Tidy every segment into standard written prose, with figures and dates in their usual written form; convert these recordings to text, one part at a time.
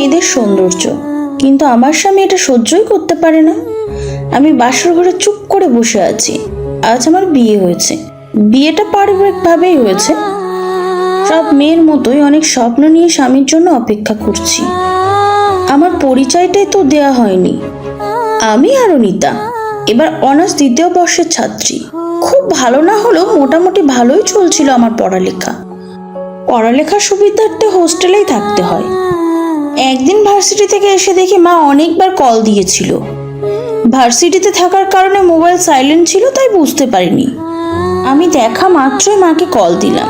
মেয়েদের সৌন্দর্য, কিন্তু আমার স্বামী এটা সহ্যই করতে পারে না। আমি বাসর ঘরে চুপ করে বসে আছি। আজ আমার বিয়ে হয়েছে। বিয়েটা পারিবারিকভাবেই হয়েছে। সব মেয়ের মতোই অনেক স্বপ্ন নিয়ে স্বামীর জন্য অপেক্ষা করছি। আমার পরিচয়টাই তো দেয়া হয়নি। আমি অরুণিতা, এবার অনার্স দ্বিতীয় বর্ষের ছাত্রী। খুব ভালো না হলেও মোটামুটি ভালোই চলছিল আমার পড়ালেখা। পড়ালেখার সুবিধার্থে হোস্টেলেই থাকতে হয়। একদিন ভার্সিটি থেকে এসে দেখি মা অনেকবার কল দিয়েছিল। ভার্সিটিতে থাকার কারণে মোবাইল সাইলেন্ট ছিল, তাই বুঝতে পারিনি। আমি দেখা মাত্রই মাকে কল দিলাম।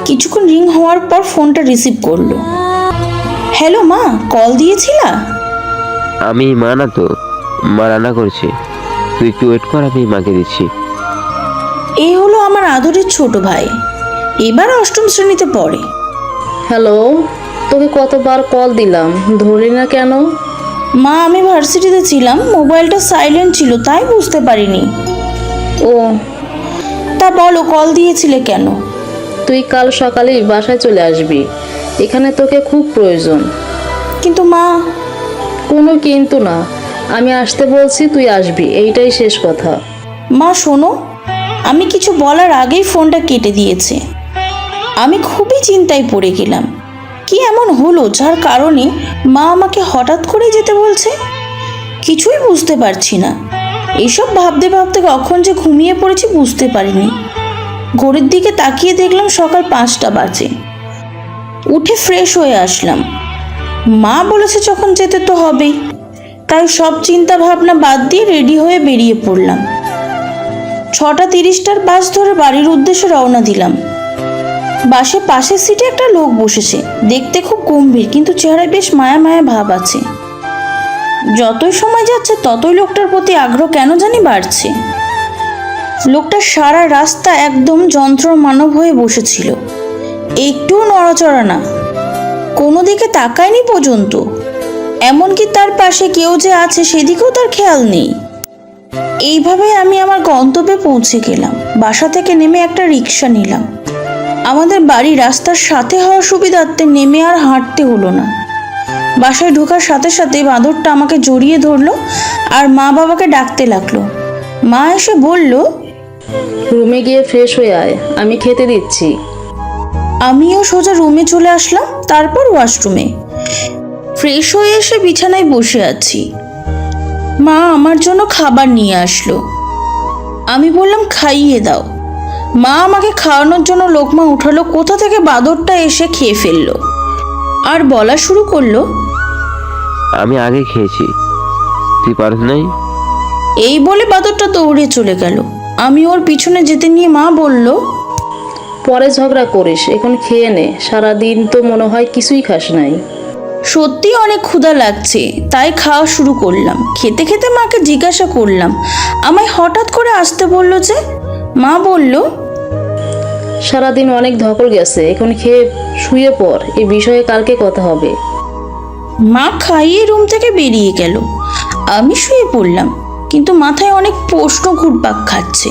কিছুক্ষণ রিং হওয়ার পর ফোনটা রিসিভ করলো। হ্যালো মা, কল দিয়েছিলা? আমি মা না তো, মা রান্না করছে, তুই একটু ওয়েট কর, আমি মাকে দিচ্ছি। এই হলো আমার আদরের ছোট ভাই, এবার অষ্টম শ্রেণীতে পড়ে। হ্যালো, তোকে কতবার কল দিলাম, ধরলি না কেন? মা, আমি ভার্সিটিতে ছিলাম, মোবাইলটা সাইলেন্ট ছিল, তাই বুঝতে পারিনি। ও, তা বলো, কল দিয়েছিলে কেন? তুই কাল সকালেই বাসায় চলে আসবি, এখানে তোকে খুব প্রয়োজন। কিন্তু মা। কোনো কিন্তু না, আমি আসতে বলছি, তুই আসবি, এইটাই শেষ কথা। মা শোনো, আমি কিছু বলার আগেই ফোনটা কেটে দিয়েছে। আমি খুবই চিন্তায় পড়ে গেলাম। কি এমন হলো যার কারণে মা আমাকে হঠাৎ করে যেতে বলছে? কিছুই বুঝতে পারছি না। এসব ভাবতে ভাবতে কখন যে ঘুমিয়ে পড়েছি বুঝতে পারিনি। ঘড়ির দিকে তাকিয়ে দেখলাম সকাল 5টা বাজে। উঠে ফ্রেশ হয়ে আসলাম। মা বলেছে যখন যেতে তো হবেই, তাই সব চিন্তা ভাবনা বাদ দিয়ে রেডি হয়ে বেরিয়ে পড়লাম। 6:30টার বাস ধরে বাড়ির উদ্দেশ্যে রওনা দিলাম। বাসে পাশের সিটে একটা লোক বসেছে। দেখতে খুব গম্ভীর, কিন্তু চেহারায় বেশ মায়া মায়া ভাব আছে। যতই সময় যাচ্ছে ততই লোকটার প্রতি আগ্রহ কেন জানি বাড়ছে। লোকটা সারা রাস্তা একদম যন্ত্র মানব হয়ে বসেছিল, একটুও নড়াচড়া না, কোনো দিকে তাকায়নি পর্যন্ত। এমনকি তার পাশে কেউ যে আছে সেদিকেও তার খেয়াল নেই। এইভাবে আমি আমার গন্তব্যে পৌঁছে গেলাম। বাসা থেকে নেমে একটা রিক্সা নিলাম। আমাদের বাড়ি রাস্তার সাথে হওয়ার সুবিধার্থে নেমে আর হাঁটতে হলো না। বাসায় ঢোকার সাথে সাথে বাঁদরটা আমাকে জড়িয়ে ধরলো আর মা বাবাকে ডাকতে লাগলো। মা এসে বলল, রুমে গিয়ে ফ্রেশ হয়ে আয়, আমি খেতে দিচ্ছি। আমিও সোজা রুমে চলে আসলাম, তারপর ওয়াশরুমে। ফ্রেশ হয়ে এসে বিছানায় বসে আছি। মা আমার জন্য খাবার নিয়ে আসলো। আমি বললাম, খাইয়ে দাও। মা আমাকে খাওয়ানোর জন্য লোকমা উঠালো। কোথা থেকে বাঁদরটা এসে খেয়ে ফেললো আর বলা শুরু করলো, আমি আগে খেয়েছি, তুই পারস নাই? এই বলে বাঁদরটা দৌড়ে চলে গেল। আমি ওর পিছনে যেতে নিয়ে মা বলল, পরে ঝগড়া করিস, এখন খেয়ে নে, সারাদিন তো মনে হয় কিছুই খাস নাই। সত্যি অনেক ক্ষুধা লাগছে, তাই খাওয়া শুরু করলাম। খেতে খেতে মাকে জিজ্ঞাসা করলাম, আমায় হঠাৎ করে আসতে বললো যে? মা বলল, সারাদিন অনেক ধকল গেছে, এখন খেয়ে শুয়ে পড়, এই বিষয়ে কালকে কথা হবে। মা খাইয়ে রুম থেকে বেরিয়ে গেল। আমি শুয়ে পড়লাম, কিন্তু মাথায় অনেক প্রশ্ন ঘুরপাক খাচ্ছে।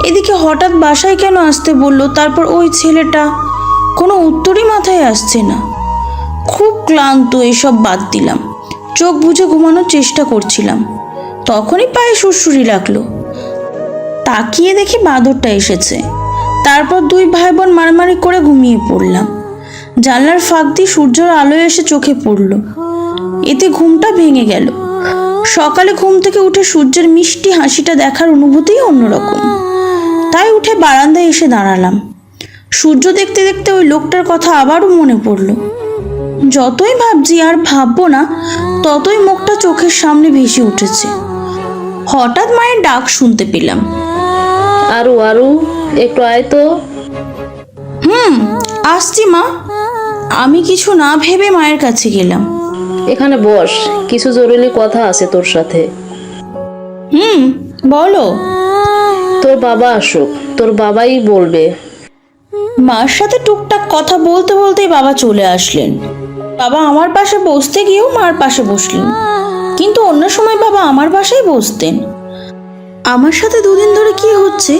এদিকে হঠাৎ বাসায় কেন আসতে বললো, তারপর ওই ছেলেটা, কোনো উত্তরই মাথায় আসছে না। খুব ক্লান্ত, এসব বাদ দিলাম। চোখ বুজে ঘুমানোর চেষ্টা করছিলাম, তখনই পায়ে সুড়সুড়ি লাগলো। তাকিয়ে দেখি বাঁদরটা এসেছে। তারপর দুই ভাই বোন মারামারি করে ঘুমিয়ে পড়লাম। জানলার ফাঁক দিয়ে সূর্যের আলো এসে চোখে পড়ল, এতে ঘুমটা ভেঙে গেল। সকালে ঘুম থেকে উঠে সূর্যের মিষ্টি হাসিটা দেখার অনুভূতিই অন্যরকম। তাই উঠে বারান্দায় এসে দাঁড়ালাম। সূর্য দেখতে দেখতে ওই লোকটার কথা আবারও মনে পড়ল। যতই ভাবছি আর ভাববো না, ততই মুখটা চোখের সামনে ভেসে উঠেছে। হঠাৎ মায়ের ডাক শুনতে পেলাম, আরু আরু, একটু আয় তো। আসছি মা। আমি কিছু না ভেবে মায়ের কাছে গেলাম। এখানে বস, কিছু জরুরি কথা আছে তোর সাথে। বলো। তোর বাবা আসুক, তোর বাবাই বলবে। মার সাথে টুকটাক কথা বলতে বলতেই বাবা চলে আসলেন। বাবা আমার পাশে বসতে গিয়েও মার পাশে বসলেন, কিন্তু অন্য সময় বাবা আমার পাশেই বসতেন। আমার সাথে দুদিন ধরে কি হচ্ছে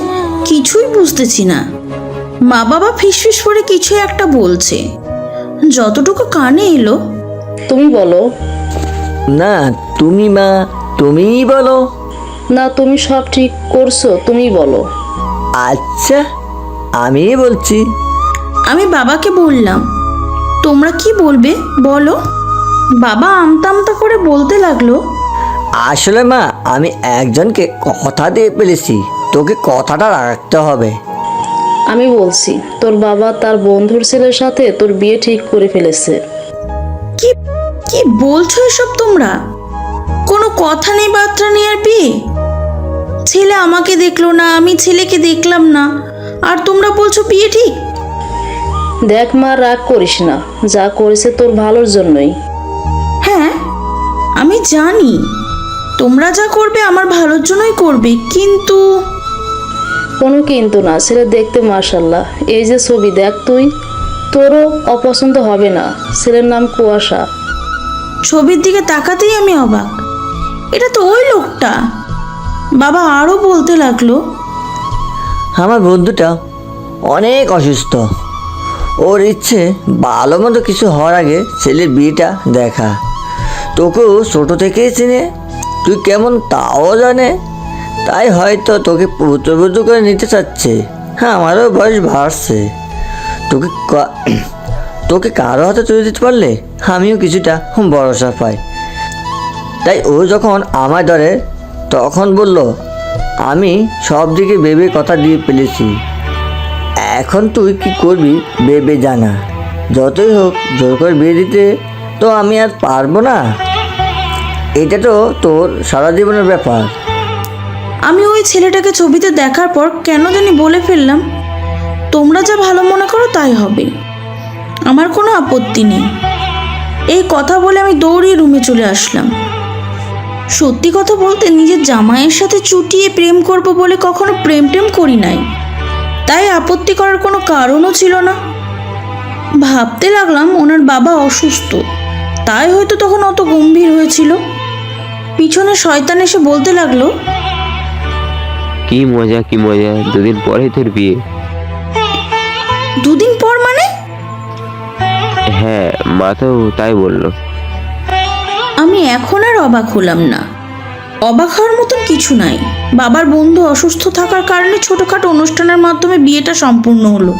কিছুই বুঝতেছি না। মা বাবা ফিসফিস করে কিছু একটা বলছে। যতটুকু কানে এলো, তুমি বলো। না তুমি মা, তুমিই বলো। না, তুমি সব ঠিক করছো, তুমি বলো। আচ্ছা আমি বলছি। আমি বাবাকে বললাম, তোমরা কি বলবে বলো। বাবা আমতা আমতা করে বলতে লাগলো, আসলে মা আমি একজনকে কথা দিয়ে ফেলেছি, তোকে কথাটা রাখতে হবে। আমি বলছি, তোর বাবা তার বন্ধুর ছেলের সাথে তোর বিয়ে ঠিক করে ফেলেছে। কি কি বলছো এসব তোমরা? কোনো কথা নেই, বার্তা নেই, আর বিয়ে? ছেলে আমাকে দেখলো না, আমি ছেলেকে দেখলাম না, আর তোমরা বলছো বিয়ে ঠিক? দেখ মা, রাগ করিস না, যা করেছে তোর ভালোর জন্যই। হ্যাঁ আমি জানি তোমরা যা করবে আমার ভালোর জন্যই করবে, কিন্তু কোনো কিন্তু না, ছেলে দেখতে মাশাল্লাহ। এই যে ছবি দেখ তুই, তোরও অপছন্দ হবে না। ছেলের নাম কুয়াশা। ছবির দিকে তাকাতেই আমি অবাক, এটা তো ওই লোকটা। বাবা আরও বলতে লাগলো, আমার বন্ধুটা অনেক অসুস্থ, ওর ইচ্ছে ভালো মতো কিছু হওয়ার আগে ছেলের বিয়েটা দেখা। তোকেও ছোটো থেকেই চিনে, তুই কেমন তাও জানে, তাই হয়তো তোকে পুত্রবধূ করে নিতে চাচ্ছে। হ্যাঁ আমারও বয়স বাড়ছে, তোকে তোকে কারো হাতে তুলে দিতে পারলে আমিও কিছুটা ভরসা পাই। তাই ও যখন আমার ধরে তখন বলল, আমি সব দিকে ভেবে কথা দিয়ে ফেলেছি, এখন তুই কি করবি ভেবে জানা। যতই হোক জোর করে বিয়ে দিতে তো আমি আর পারবো না, এটা তো তোর সারা জীবনের ব্যাপার। আমি ওই ছেলেটাকে ছবিতে দেখার পর কেন জানি বলে ফেললাম, তোমরা যা ভালো মনে করো তাই হবে, আমার কোনো আপত্তি নেই। এই কথা বলে আমি দৌড়িয়ে রুমে চলে আসলাম। সত্যি কথা বলতে নিজের জামাইয়ের সাথে চুটিয়ে প্রেম করব বলে কখনো প্রেম টেম করি নাই, তাই আপত্তি করার কোনো কারণও ছিল না। ভাবতে লাগলাম ওনার বাবা অসুস্থ, তাই হয়তো তখন অত গম্ভীর হয়েছিল। পিছনে শয়তান এসে বলতে লাগলো, কি মজা কি মজা, দুদিন পরেই তোর বিয়ে। দুদিন পর মানে? হ্যাঁ মা তো তাই বললো। আমি এখন আর অবাক হলাম না। অবাক হওয়ার মতন কিছু নাই, বাবার বন্ধু অসুস্থ থাকার কারণে ছোটোখাটো অনুষ্ঠানের মাধ্যমে বিয়েটা সম্পূর্ণ হলো।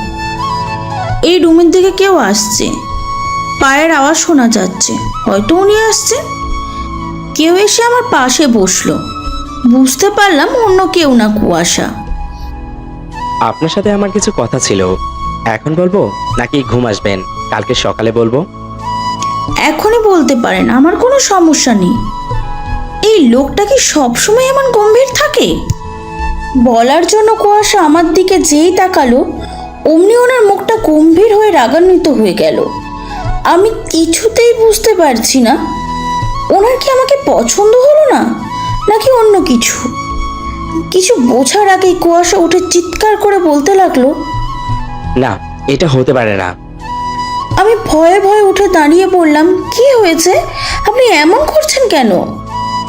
এই রুমের দিকে কেউ আসছে, পায়ের আওয়াজ শোনা যাচ্ছে, হয়তো উনি আসছে। কেউ এসে আমার পাশে বসলো, বুঝতে পারলাম অন্য কেউ না, কুয়াশা। আপনার সাথে আমার কিছু কথা ছিল, এখন বলবো নাকি ঘুম আসবেন কালকে সকালে বলবো? এখনই বলতে পারেন, আমার কোনো সমস্যা নেই। এই লোকটা কি সবসময় এমন গম্ভীর থাকে? বলার জন্য কুয়াশা আমার দিকে যেই তাকালো, অমনি ওনার মুখটা গম্ভীর হয়ে রাগান্বিত হয়ে গেল। আমি কিছুতেই বুঝতে পারছি না, ওনার কি আমাকে পছন্দ হলো না, নাকি অন্য কিছু। কিছু বোঝার আগেই কুয়াশা উঠে চিৎকার করে বলতে লাগলো, না, এটা হতে পারে না। আমি ভয়ে ভয়ে উঠে দাঁড়িয়ে বললাম, কি হয়েছে, আপনি এমন করছেন কেন?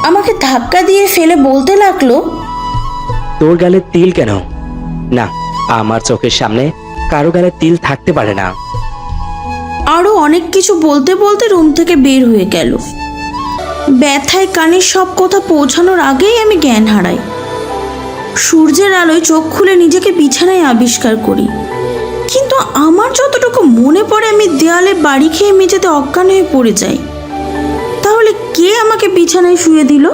আমাকে ধাক্কা দিয়ে ফেলে বলতে লাগলো, তোর গালে তিল কেন? না, আমার চোখের সামনে কারো গালে তিল থাকতে পারে না। আরো অনেক কিছু বলতে বলতে রুম থেকে বের হয়ে গেল। ব্যথায় কানের সব কথা পৌঁছানোর আগেই আমি জ্ঞান হারাই। সূর্যের আলোয় চোখ খুলে নিজেকে বিছানায় আবিষ্কার করি, কিন্তু আমার যতটুকু মনে পড়ে আমি দেয়ালে বাড়ি খেয়ে মেঝেতে অজ্ঞান হয়ে পড়ে যাই। তাহলে কে আমাকে বিছানায় শুয়ে দিল?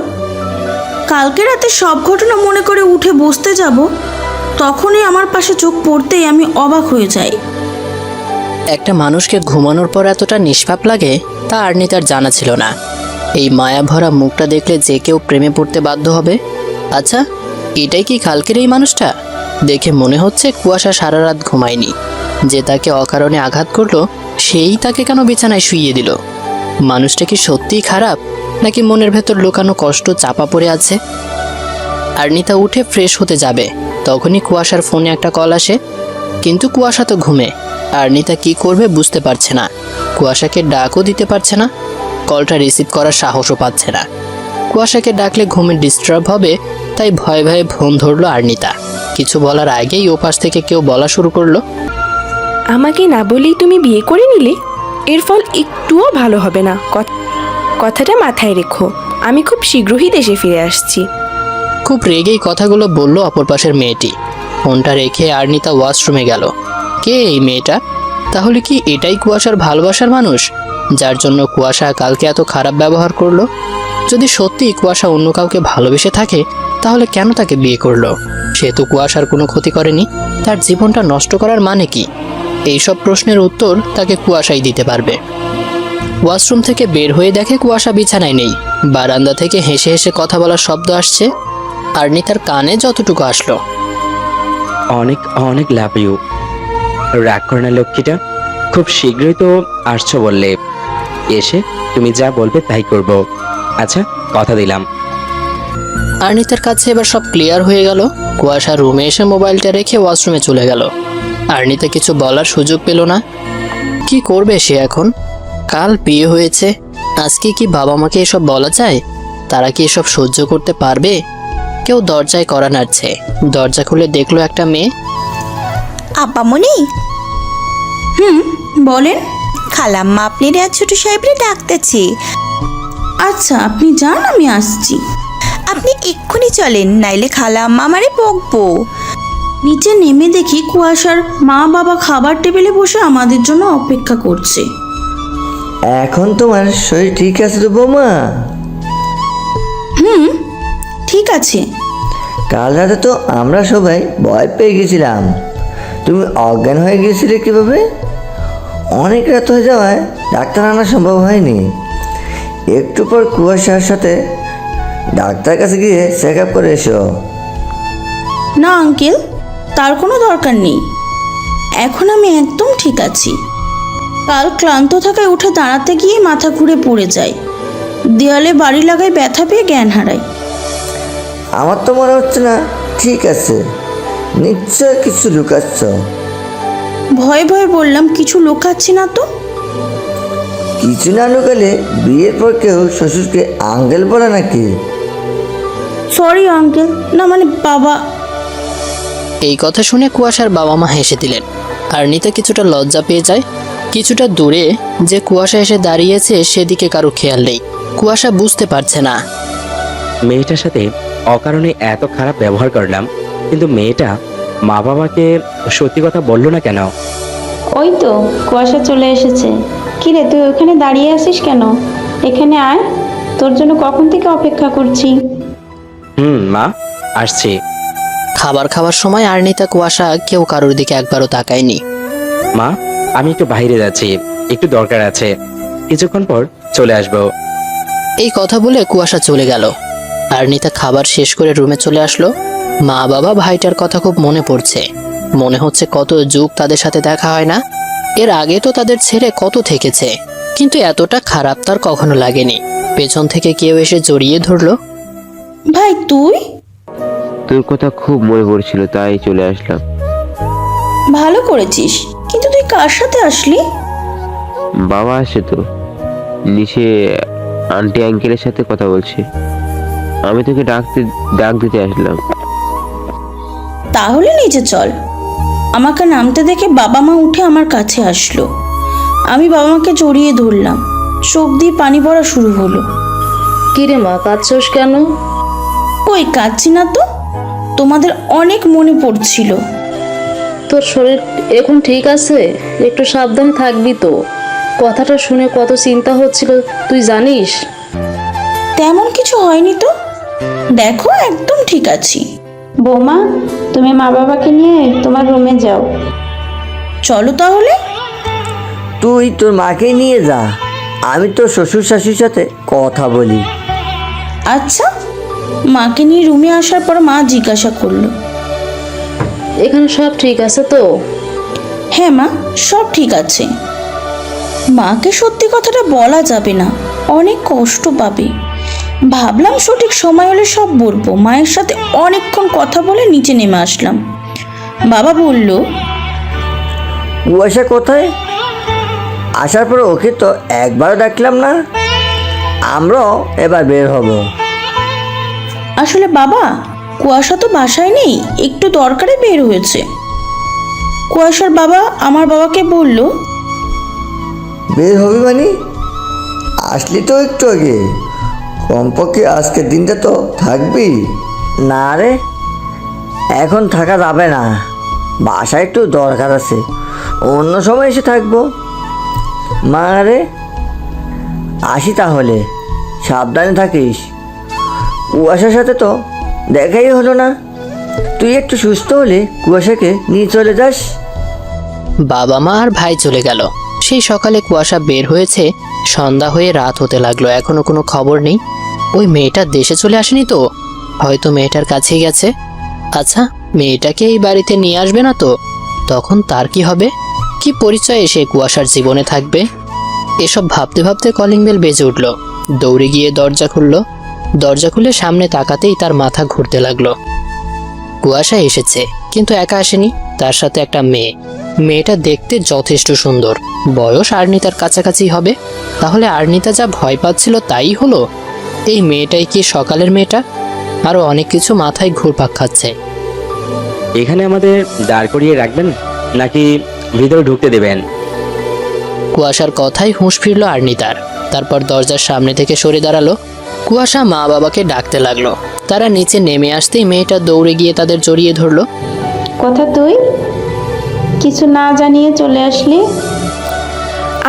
কালকে রাতে সব ঘটনা মনে করে উঠে বসতে যাব, তখনই আমার পাশে চোখ পড়তেই আমি অবাক হয়ে যাই। একটা মানুষকে ঘুমানোর পর এতটা নিষ্পাপ লাগে তা আর্নিতার জানা ছিল না। এই মায়াভরা মুখটা দেখলে যে কেউ প্রেমে পড়তে বাধ্য হবে। আচ্ছা, এটাই কি কালকের এই মানুষটা? দেখে মনে হচ্ছে কুয়াশা সারা রাত ঘুমায়নি, যে তাকে অকারণে আঘাত করলো সেই তাকে কেন বিছানায় শুইয়ে দিল। মানুষটা কি সত্যিই খারাপ, নাকি মনের ভেতর লুকানো কষ্ট চাপা পড়ে আছে? আর্নিতা উঠে ফ্রেশ হতে যাবে, তখনই কুয়াশার ফোনে একটা কল আসে, কিন্তু কুয়াশা তো ঘুমে। আর্নিতা কি করবে বুঝতে পারছে না, কুয়াশাকে ডাকও দিতে পারছে না, কলটা রিসিভ করার সাহসও পাচ্ছে না। কুয়াশাকে ডাকলে ঘুমে ডিস্টার্ব হবে, তাই ভয়ে ভয়ে ফোন ধরলো আর্নিতা। কিছু বলার আগেই ওপাশ থেকে কেউ বলা শুরু করলো, আমাকে না বলেই তুমি বিয়ে করে নিলে? এর ফল একটুও ভালো হবে না। কথাটা মাথায় রেখো। আমি খুব শীঘ্রই দেশে ফিরে আসছি। খুব রেগেই কথাগুলো বলল অপর পাশের মেয়েটি। ফোনটা রেখে আর্নিতা ওয়াশরুমে গেল। কে এই মেয়েটা? তাহলে কি এটাই কুয়াশার ভালোবাসার মানুষ, যার জন্য কুয়াশা কালকে এত খারাপ ব্যবহার করলো? যদি সত্যি কুয়াশা অন্য কাউকে ভালোবেসে থাকে, তাহলে কেন তাকে বিয়ে করলো? সে তো কুয়াশার কোনো ক্ষতি করেনি, তার জীবনটা নষ্ট করার মানে কি? এইসব প্রশ্নের উত্তর তাকে কুয়াশাই দিতে পারবে। ওয়াশরুম থেকে বের হয়ে দেখে কুয়াশা বিছানায় নেই। বারান্দা থেকে হেসে হেসে কথা বলার শব্দ আসছে। আর্নিতার কানে যতটুকু আসলো। অনেক অনেক লাভ ইউ। রাগ করে না লক্ষ্মীটা। খুব শীঘ্রই তো আসছো বললে, এসে তুমি যা বলবে তাই করব। আচ্ছা, কথা দিলাম। আর্নিতার কাছে এবার সব ক্লিয়ার হয়ে গেল। কুয়াশা রুমে এসে মোবাইলটা রেখে ওয়াশরুমে চলে গেল। আর্নিতা কিছু বলার সুযোগ পেল না। কি করবে সে এখন? কাল বিয়ে হয়েছে, আজকে কি বাবা মাকে এসব বলা যায়? তারা কি এসব সহ্য করতে পারবে? কেউ দরজায় কড়া নাড়ছে। দরজা খুলে দেখলো একটা মেয়ে। আপামনি, বলেন। খালাম্মা আপনার আর ছোট সাহেবরে ডাকতেছি। আচ্ছা, আপনি যান, আমি আসছি। আপনি এক্ষুনি চলেন, নাইলে খালাম্মা আমারে বকবো। নিচে নেমে দেখি কুয়াশার মা বাবা খাবার টেবিলে বসে আমাদের জন্য অপেক্ষা করছে। এখন তোমার শরীর ঠিক আছে তো বৌমা? ঠিক আছে। কাল রাতে তো আমরা সবাই ভয় পেয়ে গেছিলাম। তুমি অজ্ঞান হয়ে গিয়েছিলে কীভাবে? অনেক রাত হয়ে যাওয়ায় ডাক্তার আনা সম্ভব হয়নি। একটু পর কুয়াশার সাথে ডাক্তার কাছে গিয়ে চেক আপ করে এসো। না আঙ্কেল, তার কোনো দরকার নেই। এখন আমি একদম ঠিক আছি। কাল ক্লান্ত থাকায় উঠে দাঁড়াতে গিয়ে মাথা ঘুরে পড়ে যায়, দেয়ালে বাড়ি লাগায়, ব্যথা পেয়ে জ্ঞান হারায়। আমার তো মনে হচ্ছে না ঠিক আছে, নিশ্চয় কিছু লুকাচ্ছ। ভয়ে ভয়ে বললাম, কিছু লুকাচ্ছি না তো। কিছু না লুকালে বিয়ের পর কেউ শ্বশুরকে আঙ্কেল বলে নাকি? সরি আঙ্কেল, না মানে বাবা। এই কথা শুনে কুয়াশার বাবা মা হেসে দিলেন। আর্নিতা কিছুটা লজ্জা পেয়ে যায়। কিছুটা দূরে যে কুয়াশা এসে দাঁড়িয়েছে সেদিকে কারো খেয়াল নেই। কুয়াশা বুঝতে পারছে না। মেয়েটার সাথে অকারণে এত খারাপ ব্যবহার করলাম, কিন্তু মেয়েটা মা বাবাকে সত্যি কথা বললো না কেন? ওই তো কুয়াশা চলে এসেছে। কি রে, তুই ওখানে দাঁড়িয়ে আছিস কেন? এখানে আয়, তোর জন্য কখন থেকে অপেক্ষা করছি। মা, আসছি। খাবার খাওয়ার সময় আর্নিতা কুয়াশা কেউ কারোর দিকে একবারও তাকায়নি। মা, আমি একটু বাইরে যাচ্ছি, একটু দরকার আছে, কিছুক্ষণ পর চলে আসবো। এই কথা বলে কুয়াশা চলে গেল। আর্নিতা খাবার শেষ করে রুমে চলে আসলো। মা বাবা ভাইটার কথা খুব মনে পড়ছে। মনে হচ্ছে কত যুগ তাদের সাথে দেখা হয় না। এর আগে তো তাদের ছেড়ে কত থেকেছে, কিন্তু এতটা খারাপ তার কখনো লাগেনি। পেছন থেকে কেউ এসে জড়িয়ে ধরলো। ভাই তুই? তোর কথা খুব মনে পড়ছিল, তাই চলে আসলাম। ভালো করেছিস, কিন্তু তুই কার সাথে আসলি? বাবা আসে তো, নিচে আন্টি আঙ্কেলের সাথে কথা বলছে। আমি তোকে ডাক দিতে আসলাম। তাহলে নিচে চল। আমাকে নামতে দেখে বাবা মা উঠে আমার কাছে আসলো। আমি বাবা মাকে জড়িয়ে ধরলাম। চোখ দিয়ে পানি পড়া শুরু হলো। কিরে মা, কাঁদছস কেন? কই কাঁদছি না তো, তোমাদের অনেক মনে পড়ছিল। তোর শরীর এখন ঠিক আছে? একটু সাবধানে থাকবি তো। কথাটা শুনে কত চিন্তা হচ্ছিল তুই জানিস? তেমন কিছু হয়নি তো, দেখো একদম ঠিক আছি। বৌমা, তুমি মা বাবাকে নিয়ে তোমার রুমে যাও। চলো তাহলে। তুই তোর মাকে নিয়ে যা, আমি তোর শ্বশুর শাশুড়ির সাথে কথা বলি। আচ্ছা। মাকে নিয়ে রুমে আসার পর মা জিজ্ঞাসা করলো, এখানে সব ঠিক আছে তো? হ্যাঁ মা, সব ঠিক আছে। মাকে সত্যি কথাটা বলা যাবে না, অনেক কষ্ট পাবে। ভাবলাম সঠিক সময় হলে সব বলবো। মায়ের সাথে অনেকক্ষণ কথা বলে নিচে নেমে আসলাম। বাবা বলল, কুয়াশা কোথায়? আসার পর ওকে তো একবারও ডাকলাম না। আমরাও এবার বের হব। আসলে বাবা, কুয়াশা তো বাসায় নেই, একটু দরকারে বের হয়েছে। কুয়াশার বাবা আমার বাবাকে বলল, বের হবি মানে? আসলি তো একটু আগে, কমপক্ষে আজকের দিনটা তো থাকবি। না রে, এখন থাকা যাবে না, বাসায় একটু দরকার আছে, অন্য সময় এসে থাকবো। মা রে, আসি তাহলে, সাবধানে থাকিস। কুয়াশার সাথে তো দেখাই হলো না, তুই একটু সুস্থ হলে কুয়াশাকে নিয়ে চলে যাস। বাবা মা আর ভাই চলে গেল। সেই সকালে কুয়াশা বের হয়েছে, সন্ধ্যা হয়ে রাত হতে লাগলো, এখনো কোনো খবর নেই। ওই মেয়েটা দেশে চলে আসেনি তো? হয়তো মেয়েটার কাছেই গেছে। আচ্ছা, মেয়েটাকে এই বাড়িতে নিয়ে আসবে না তো? তখন তার কি হবে? কি পরিচয় এসে কুয়াশার জীবনে থাকবে? এসব ভাবতে ভাবতে কলিং বেল বেজে উঠল। দৌড়ে গিয়ে দরজা খুলল। দরজা খুলে সামনে তাকাতেই তার মাথা ঘুরতে লাগলো। কুয়াশা এসেছে, কিন্তু একা আসেনি, তার সাথে একটা মেয়ে। মেয়েটা দেখতে যথেষ্ট সুন্দর, বয়স আর্নিতার কাছাকাছি হবে। তাহলে আর্নিতা যা ভয় পাচ্ছিল তাই হলো? এই মেয়েটাই কি সকালের মেয়েটা? আরো অনেক কিছু মাথায় ঘুরপাক খাচ্ছে। এখানে আমাদের দাঁড় করিয়ে রাখবেন নাকি ভিতরে ঢুকতে দেবেন? কুয়াশার কথাই হুঁশ ফিরল আর্নিতার। তারপর দরজার সামনে থেকে সরে দাঁড়ালো। কুয়াশা মা বাবাকে ডাকতে লাগলো। তারা নিচে নেমে আসতেই মেয়েটা দৌড়ে গিয়ে তাদের জড়িয়ে ধরলো। কথা তুই কিছু না জানিয়ে চলে আসলি?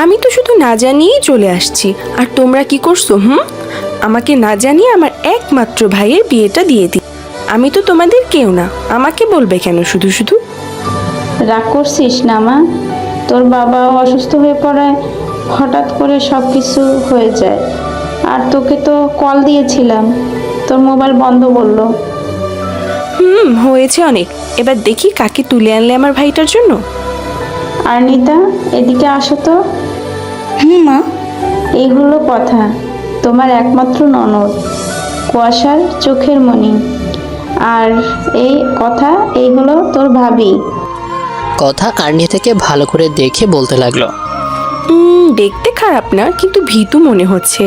আমি তো শুধু না জানিয়েই চলে আসছি, আর তোমরা কি করছো? আমাকে না জানিয়ে আমার একমাত্র ভাইয়ের বিয়েটা দিয়ে দি। আমি তো তোমাদের কেউ না, আমাকে বলবে কেন শুধু শুধু? রাগ করছিস না মা? তোর বাবা অসুস্থ হয়ে পড়ায় হঠাৎ করে সব কিছু হয়ে যায়। আর তোকে তো কল দিয়েছিলাম, তোর মোবাইল বন্ধ বললো। হয়েছে অনেক, এবার দেখি কাকে তুলে আনলে আমার ভাইটার জন্য। আর্নিতা, এদিকে আসো তো। মা। এই হলো কথা, তোমার একমাত্র ননদ, কুয়াশার চোখের মণি। আর এই কথা, এই হলো তোর ভাবি। কথা আর্নি থেকে ভালো করে দেখে বলতে লাগলো। দেখতে খারাপ না, কিন্তু ভীতু মনে হচ্ছে।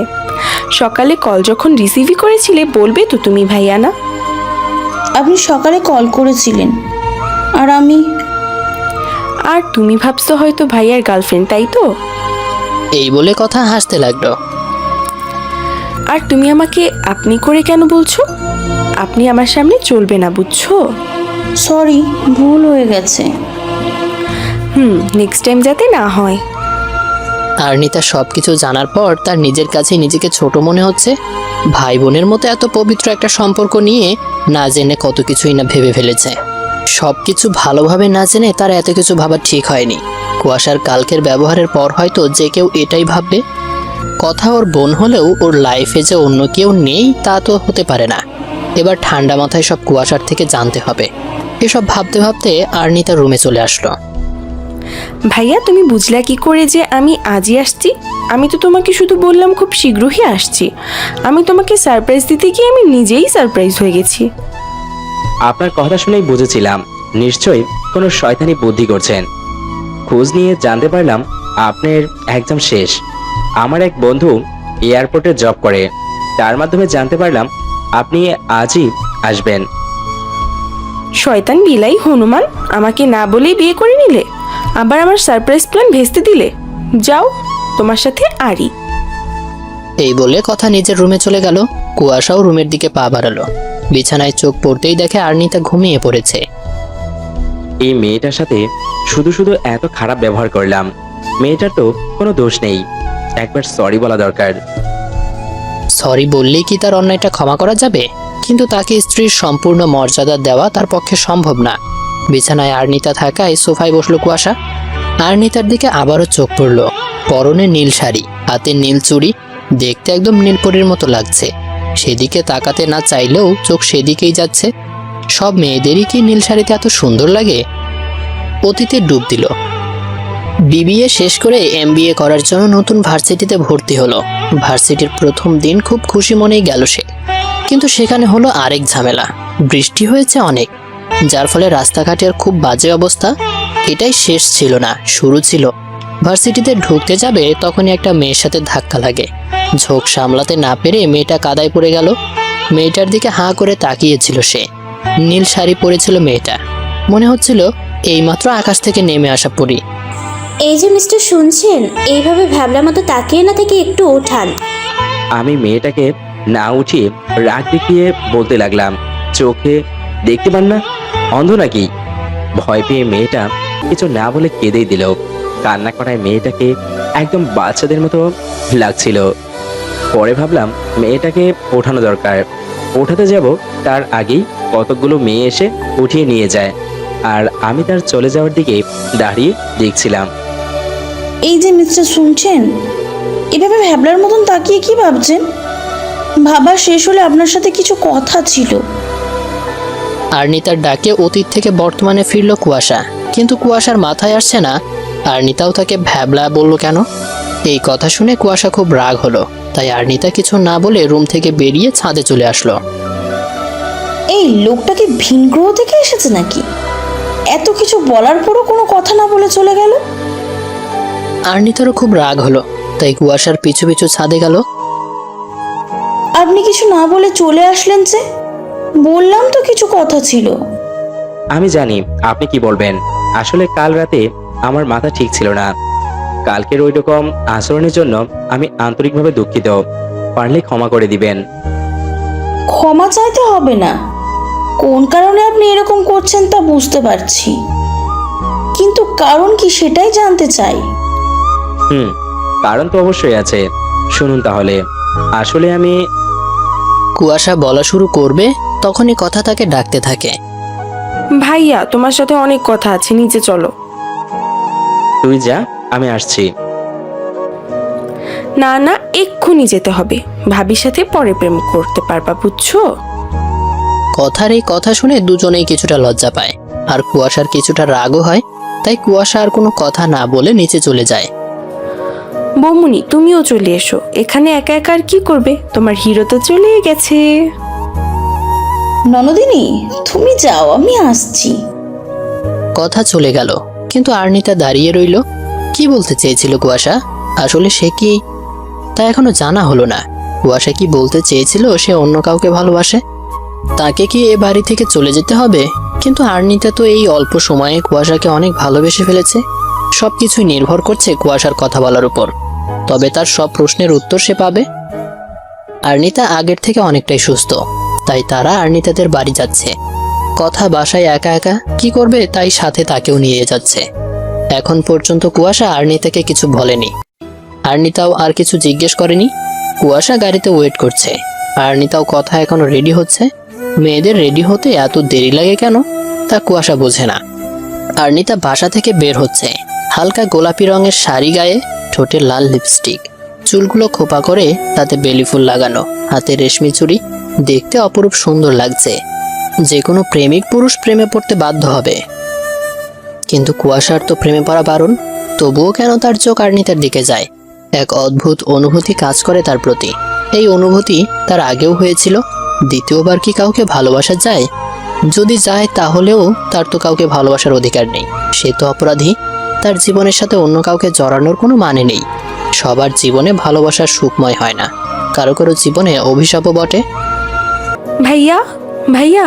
সকালে কল যখন রিসিভই করেছিলে, বলবে তো তুমি ভাইয়া না? আপনি সকালে কল করেছিলেন, আর তুমি ভাবছো হয়তো ভাইয়ার গার্লফ্রেন্ড, তাই তো? এই বলে কথা হাসতে লাগলো। আর তুমি আমাকে আপনি করে কেন বলছো? আপনি আমার সামনে চলবে না, বুঝছো? সরি, ভুল হয়ে গেছে। নেক্সট টাইম যাতে না হয়। আর্নিতা সবকিছু জানার পর তার নিজের কাছে নিজেকে ছোট মনে হচ্ছে। ভাই বোনের মতো এত পবিত্র একটা সম্পর্ক নিয়ে না জেনে কত কিছুই না ভেবে ফেলেছে। সবকিছু ভালোভাবে না জেনে তার এত কিছু ভাবা ঠিক হয়নি। কুয়াশার কালকের ব্যবহারের পর হয়তো যে কেউ এটাই ভাববে। কথা ওর বোন হলেও ওর লাইফে যে অন্য কেউ নেই তা তো হতে পারে না। এবার ঠান্ডা মাথায় সব কুয়াশার থেকে জানতে হবে। এসব ভাবতে ভাবতে আর্নিতা রুমে চলে আসলো। ভাইয়া, তুমি বুঝলা কি করে যে আমি আজই আসছি? আমি তো তোমাকে শুধু বললাম খুব শীঘ্রই আসছি। আমি তোমাকে সারপ্রাইজ দিতে গিয়ে আমি নিজেই সারপ্রাইজ হয়ে গেছি। আপনার কথা শুনেই বুঝেছিলাম নিশ্চয়ই কোনো শয়তানি বুদ্ধি করছেন। খোঁজ নিয়ে জানতে পারলাম আপনার একদম শেষ। আমার এক বন্ধু এয়ারপোর্টে জব করে, তার মাধ্যমে জানতে পারলাম আপনি আজই আসবেন। শয়তান বিলাই হনুমান, আমাকে না বলেই বিয়ে করে নিলে, আবার আমার সারপ্রাইজ প্ল্যান ভেস্তে দিলে। যাও, তোমার সাথে আরই। এই বলে কথা নিজের রুমে চলে গেল। কুয়াশাও রুমের দিকে পা বাড়ালো। বিছানায় চোখ পড়তেই দেখে আর্নিতা ঘুমিয়ে পড়েছে। এই মেয়েটার সাথে শুধু শুধু এত খারাপ ব্যবহার করলাম। মেয়েটার তো কোনো দোষ নেই, একবার সরি বলা দরকার। সরি বললেই কি তার অন্যায়টা ক্ষমা করা যাবে? কিন্তু তাকে স্ত্রীর সম্পূর্ণ মর্যাদা দেওয়া তার পক্ষে সম্ভব না। বিছানায় আর্নিতা থাকায় সোফায় বসলো কুয়াশা। আর্নিতার দিকে আবারও চোখ পড়ল। পরনে নীল শাড়ি, হাতে নীল চুড়ি, দেখতে একদম নীলপরীর মতো লাগছে। সেদিকে তাকাতে না চাইলেও চোখ সেদিকেই যাচ্ছে। সব মেয়েদেরই কি নীল শাড়িতে এত সুন্দর লাগে? অতীতে ডুব দিল। বিবিএ শেষ করে এমবিএ করার জন্য নতুন ভার্সিটিতে ভর্তি হলো। ভার্সিটির প্রথম দিন খুব খুশি মনেই গেল সে। কিন্তু সেখানে হলো আরেক ঝামেলা। বৃষ্টি হয়েছে অনেক, যার ফলে রাস্তাঘাটের খুব বাজে অবস্থা। এটাই শেষ ছিল না, শুরু ছিল। ভার্সিটিতে ঢুকতে যাবে তখনই একটা মেয়ের সাথে ধাক্কা লাগে। ঝোঁক সামলাতে না পেরে মেয়েটা কাদায় পড়ে গেল। মেয়েটার দিকে হাঁ করে তাকিয়েছিল সে। নীল শাড়ি পরেছিল মেয়েটা, মনে হচ্ছিল এইমাত্র আকাশ থেকে নেমে আসা পরী। এই যে মিস্টার শুনছেন, এইভাবে ভ্যাবলা মতো তাকিয়ে না থেকে একটু ওঠান। আমি মেয়েটাকে না উঠিয়ে রাগ দেখিয়ে বলতে লাগলাম, চোখে দেখতে পান না, অন্ধ নাকি? ভয় পেয়ে মেয়েটা কিছু না বলে কেঁদেই দিল। কান্না করায় মেয়েটাকে একদম বাচ্চাদের মতো লাগছিল। পরে ভাবলাম মেয়েটাকে ওঠানো দরকার। ওঠাতে যাব তার আগেই কতকগুলো মেয়ে এসে উঠিয়ে নিয়ে যায়, আর আমি তার চলে যাওয়ার দিকে দাঁড়িয়ে দেখছিলাম। এই যে মিস্টার শুনছেন, এভাবে ভ্যাবলার মতন তাকিয়ে কি ভাবছেন? ভাবা শেষ হলে আপনার সাথে কিছু কথা ছিল। আর্নিতার ডাকে অতীত থেকে বর্তমানে ফিরল কুয়াশা, কিন্তু কুয়াশার মাথায় আসছে না আর্নিতাও তাকে ভ্যাবলা বলল কেন। এই কথা শুনে কুয়াশা খুব রাগ হলো, তাই আর্নিতা কিছু না বলে রুম থেকে বেরিয়ে ছাদে চলে আসলো। এই লোকটাকে ভিন গ্রহ থেকে এসেছে নাকি? এত কিছু বলার পরও কোনো কথা না বলে চলে গেল। আর্নিতারও খুব রাগ হলো, তাই কুয়াশার পিছু পিছু ছাদে গেল। আপনি কিছু না বলে চলে আসলেন যে? বললাম তো কিছু কথা ছিল। আমি জানি আপনি কি বলবেন। আসলে কাল রাতে আমার মাথা ঠিক ছিল না। কালকের ওই রকম আচরণের জন্য আমি আন্তরিকভাবে দুঃখিত। পারলে ক্ষমা করে দিবেন। ক্ষমা চাইতে হবে না। কোন কারণে আপনি এরকম করছেন তা বুঝতে পারছি, কিন্তু কারণ কি সেটাই জানতে চাই। কারণ তো অবশ্যই আছে, শুনুন তাহলে। আসলে আমি কুয়াশা বলা শুরু করবে, তখনই কথা তাকে ডাকতে থাকে। ভাইয়া, তোমার সাথে অনেক কথা আছে, নিচে চলো। তুই যা, আমি আসছি। না না, এক্ষুনি যেতে হবে। ভাবির সাথে পরে প্রেম করতে পারবা, বুঝছো? কথার এই কথা শুনে দুজনেই কিছুটা লজ্জা পায়, আর কুয়াশার কিছুটা রাগও হয়। তাই কুয়াশা আর কোনো কথা না বলে নিচে চলে যায়। বৌমনি, তুমিও চলে এসো। এখানে একা একা আর কি করবে? তোমার হিরো তো চলেই গেছে। ননদিনী, তুমি যাও, আমি আসছি। কথা চলে গেল, কিন্তু আর্নিতা দাঁড়িয়ে রইল। কি বলতে চেয়েছিল কুয়াশা? আসলে সে কি, তা এখনো জানা হলো না। কুয়াশা কি বলতে চেয়েছিল সে অন্য কাউকে ভালোবাসে? তাকে কি এ বাড়ি থেকে চলে যেতে হবে? কিন্তু আর্নিতা তো এই অল্প সময়ে কুয়াশাকে অনেক ভালোবেসে ফেলেছে। সবকিছুই নির্ভর করছে কুয়াশার কথা বলার উপর। তবে তার সব প্রশ্নের উত্তর সে পাবে। আর্নিতা আগের থেকে অনেকটাই সুস্থ, তাই তারা আর্নিতাদের বাড়ি যাচ্ছে। কথা বাসায় একা একা কি করবে, তাই সাথে তাকেও নিয়ে যাচ্ছে। এখন পর্যন্ত কুয়াশা আর্নিতাকে কিছু বলেনি, আর্নিতাও আর কিছু জিজ্ঞেস করেনি। কুয়াশা গাড়িতে ওয়েট করছে, আর্নিতাও কথা এখনো রেডি হচ্ছে। মেয়েদের রেডি হতে এত দেরি লাগে কেন, তা কুয়াশা বোঝে না। আর্নিতা বাসা থেকে বের হচ্ছে, হালকা গোলাপি রঙের শাড়ি গায়ে, ঠোঁটে লাল লিপস্টিক, চুলগুলো খোপা করে তাতে বেলি ফুল লাগানো, হাতে রেশমি চুড়ি। দেখতে অপরূপ সুন্দর লাগছে। যে কোনো প্রেমিক পুরুষ প্রেমে পড়তে বাধ্য হবে, কিন্তু কুয়াশার তো প্রেমে পড়া বারণ। তবুও কেন তার চোখ আর্নিতার দিকে যায়? এক অদ্ভুত অনুভূতি কাজ করে তার প্রতি। এই অনুভূতি তার আগেও হয়েছিল। দ্বিতীয়বার কি কাউকে ভালোবাসা যায়? যদি যায় তাহলেও তার তো কাউকে ভালোবাসার অধিকার নেই। সে তো অপরাধী। তার জীবনের সাথে অন্য কাউকে জড়ানোর কোনো মানে নেই। সবার জীবনে ভালোবাসার সুখময় হয় না, কারো কারো জীবনে অভিশাপও বটে। ভাইয়া, ভাইয়া,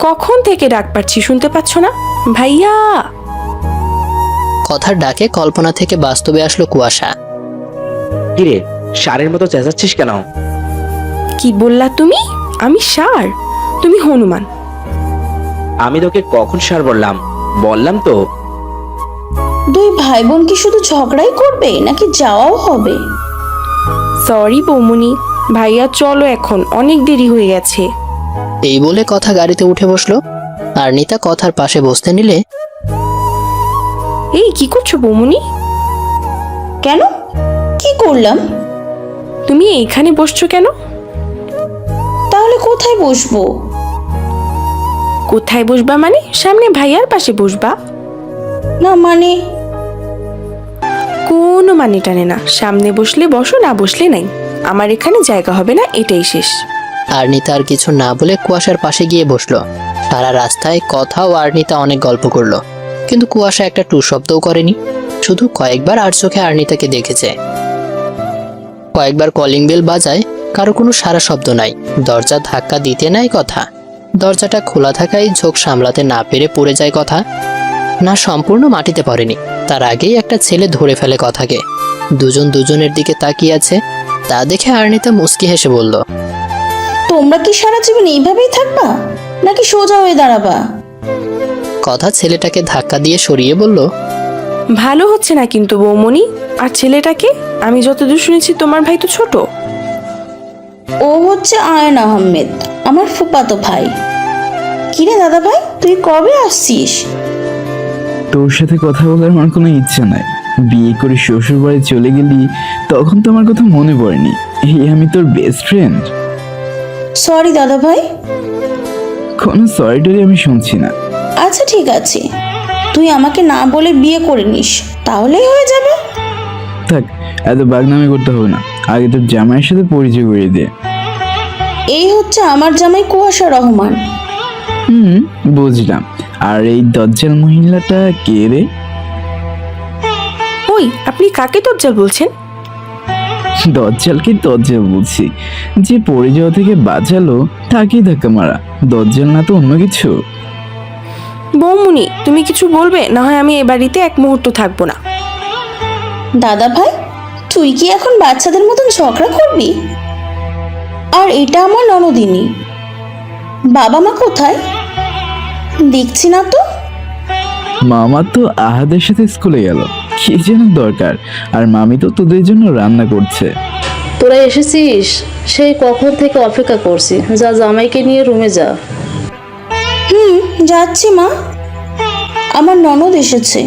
কখন থেকে ডাক পাচ্ছি, শুনতে পাচ্ছ না? ভাইয়া। কথার ডাকে কল্পনা থেকে বাস্তবে আসলো কুয়াশা। কিরে, ষাঁড়ের মতো চেঁচাচ্ছিস কেন? কি বললা তুমি? আমি ষাঁড়? তুমি হনুমান। আমি তোকে কখন ষাঁড় বললাম? বললাম তো। দুই ভাই বোন কি শুধু ঝগড়াই করবে নাকি যাওয়াও হবে? সরি বৌমনি। ভাইয়া চলো, এখন অনেক দেরি হয়ে গেছে। এই বলে কথা গাড়িতে উঠে বসলো। আর্নিতা কথার পাশে বসতে নিলে, এই কি করছো বৌমনি? কেন, কি করলাম? তুমি এইখানে বসছো কেন? তাহলে কোথায় বসবো? কোথায় বসবা মানে? সামনে ভাইয়ার পাশে বসবা। না মানে? কোনো মানে টানে না। সামনে বসলে বসো, না বসলে নাই। আমার এখানে জায়গা হবে না, এটাই শেষ। আর্নিতা আর কিছু না বলে কুয়াশার পাশে গিয়ে বসলো। সারা রাস্তায় কথা ও আর্নিতা অনেক গল্প করলো, কিন্তু কুয়াশা একটা টু শব্দও করেনি। শুধু কয়েকবার আর চোখে আর্নিতাকে দেখেছে। কয়েকবার কলিং বেল বাজায়, কারো কোনো সারা শব্দ নাই। দরজা ধাক্কা দিতে নাই কথা। দরজাটা খোলা থাকায় ঝোঁক সামলাতে না পেরে পড়ে যায় কথা। না সম্পূর্ণ মাটিতে পড়েনি, তার আগেই একটা ছেলে ধরে ফেলে কথাকে। দুজন দুজনের দিকে তাকিয়ে আছে, তা দেখে আর্নিতা মুচকি হেসে বলল, তোমরা কি সারা জীবন এইভাবেই থাকবা নাকি সোজা হয়ে দাঁড়াবা? কথা ছেলেটাকে ধাক্কা দিয়ে সরিয়ে বলল, ভালো হচ্ছে না কিন্তু বৌমনি। আর ছেলেটাকে? আমি যতদূর শুনেছি তোমার ভাই তো ছোট। ও হচ্ছে আয়ন আহমেদ, আমার ফুফাতো ভাই। কিরে দাদা ভাই, তুই কবে আসছিস? তোর সাথে কথা বলার আমার কোনো ইচ্ছা নাই। বিয়ে করে শ্বশুর বাড়ি চলে গেলি, তখন তো আমার কথা মনে পড়েনি। এই আমি তোর বেস্ট ফ্রেন্ড। সরি দাদা ভাই। কোনো সরি টরি আমি শুনছি না। আচ্ছা ঠিক আছে, তুই আমাকে না বলে বিয়ে করে নিস, তাহলেই হয়ে যাবে। থাক, এত বাগনামি করতে হবে না। আগে তোর জামাইয়ের সাথে পরিচয় করিয়ে দে। এই হচ্ছে আমার জামাই কুয়াশা রহমান। বুঝলাম। আর এই দজ্জাল মহিলাটা কে রে? ওই, আপনি কাকে দজ্জাল বলছেন? দজ্জালকে দজ্জাল বলছি। যে পড়ে যাওয়া থেকে বাঁচালো তাকেই ধাক্কা মারা, দজ্জাল না তো অন্য কিছু। বৌমনি, তুমি কিছু বলবে? না হয় আমি এ বাড়িতে এক মুহূর্ত থাকবো না। দাদা ভাই, তুই কি এখন বাচ্চাদের মতন ঝগড়া করবি? আর এটা আমার ননদিনী। বাবা মা কোথায়? দেখছি না তো। মামা তো আহাদের সাথে স্কুলে গেল, কি যেন দরকার। আর মামি তো তোদের জন্য রান্না করছে। তোরা এসেছিস? সেই কখন থেকে অপেক্ষা করছি। যা, জামাইকে নিয়ে রুমে যা। যাচ্ছি মা। আমার ননদ এসেছে,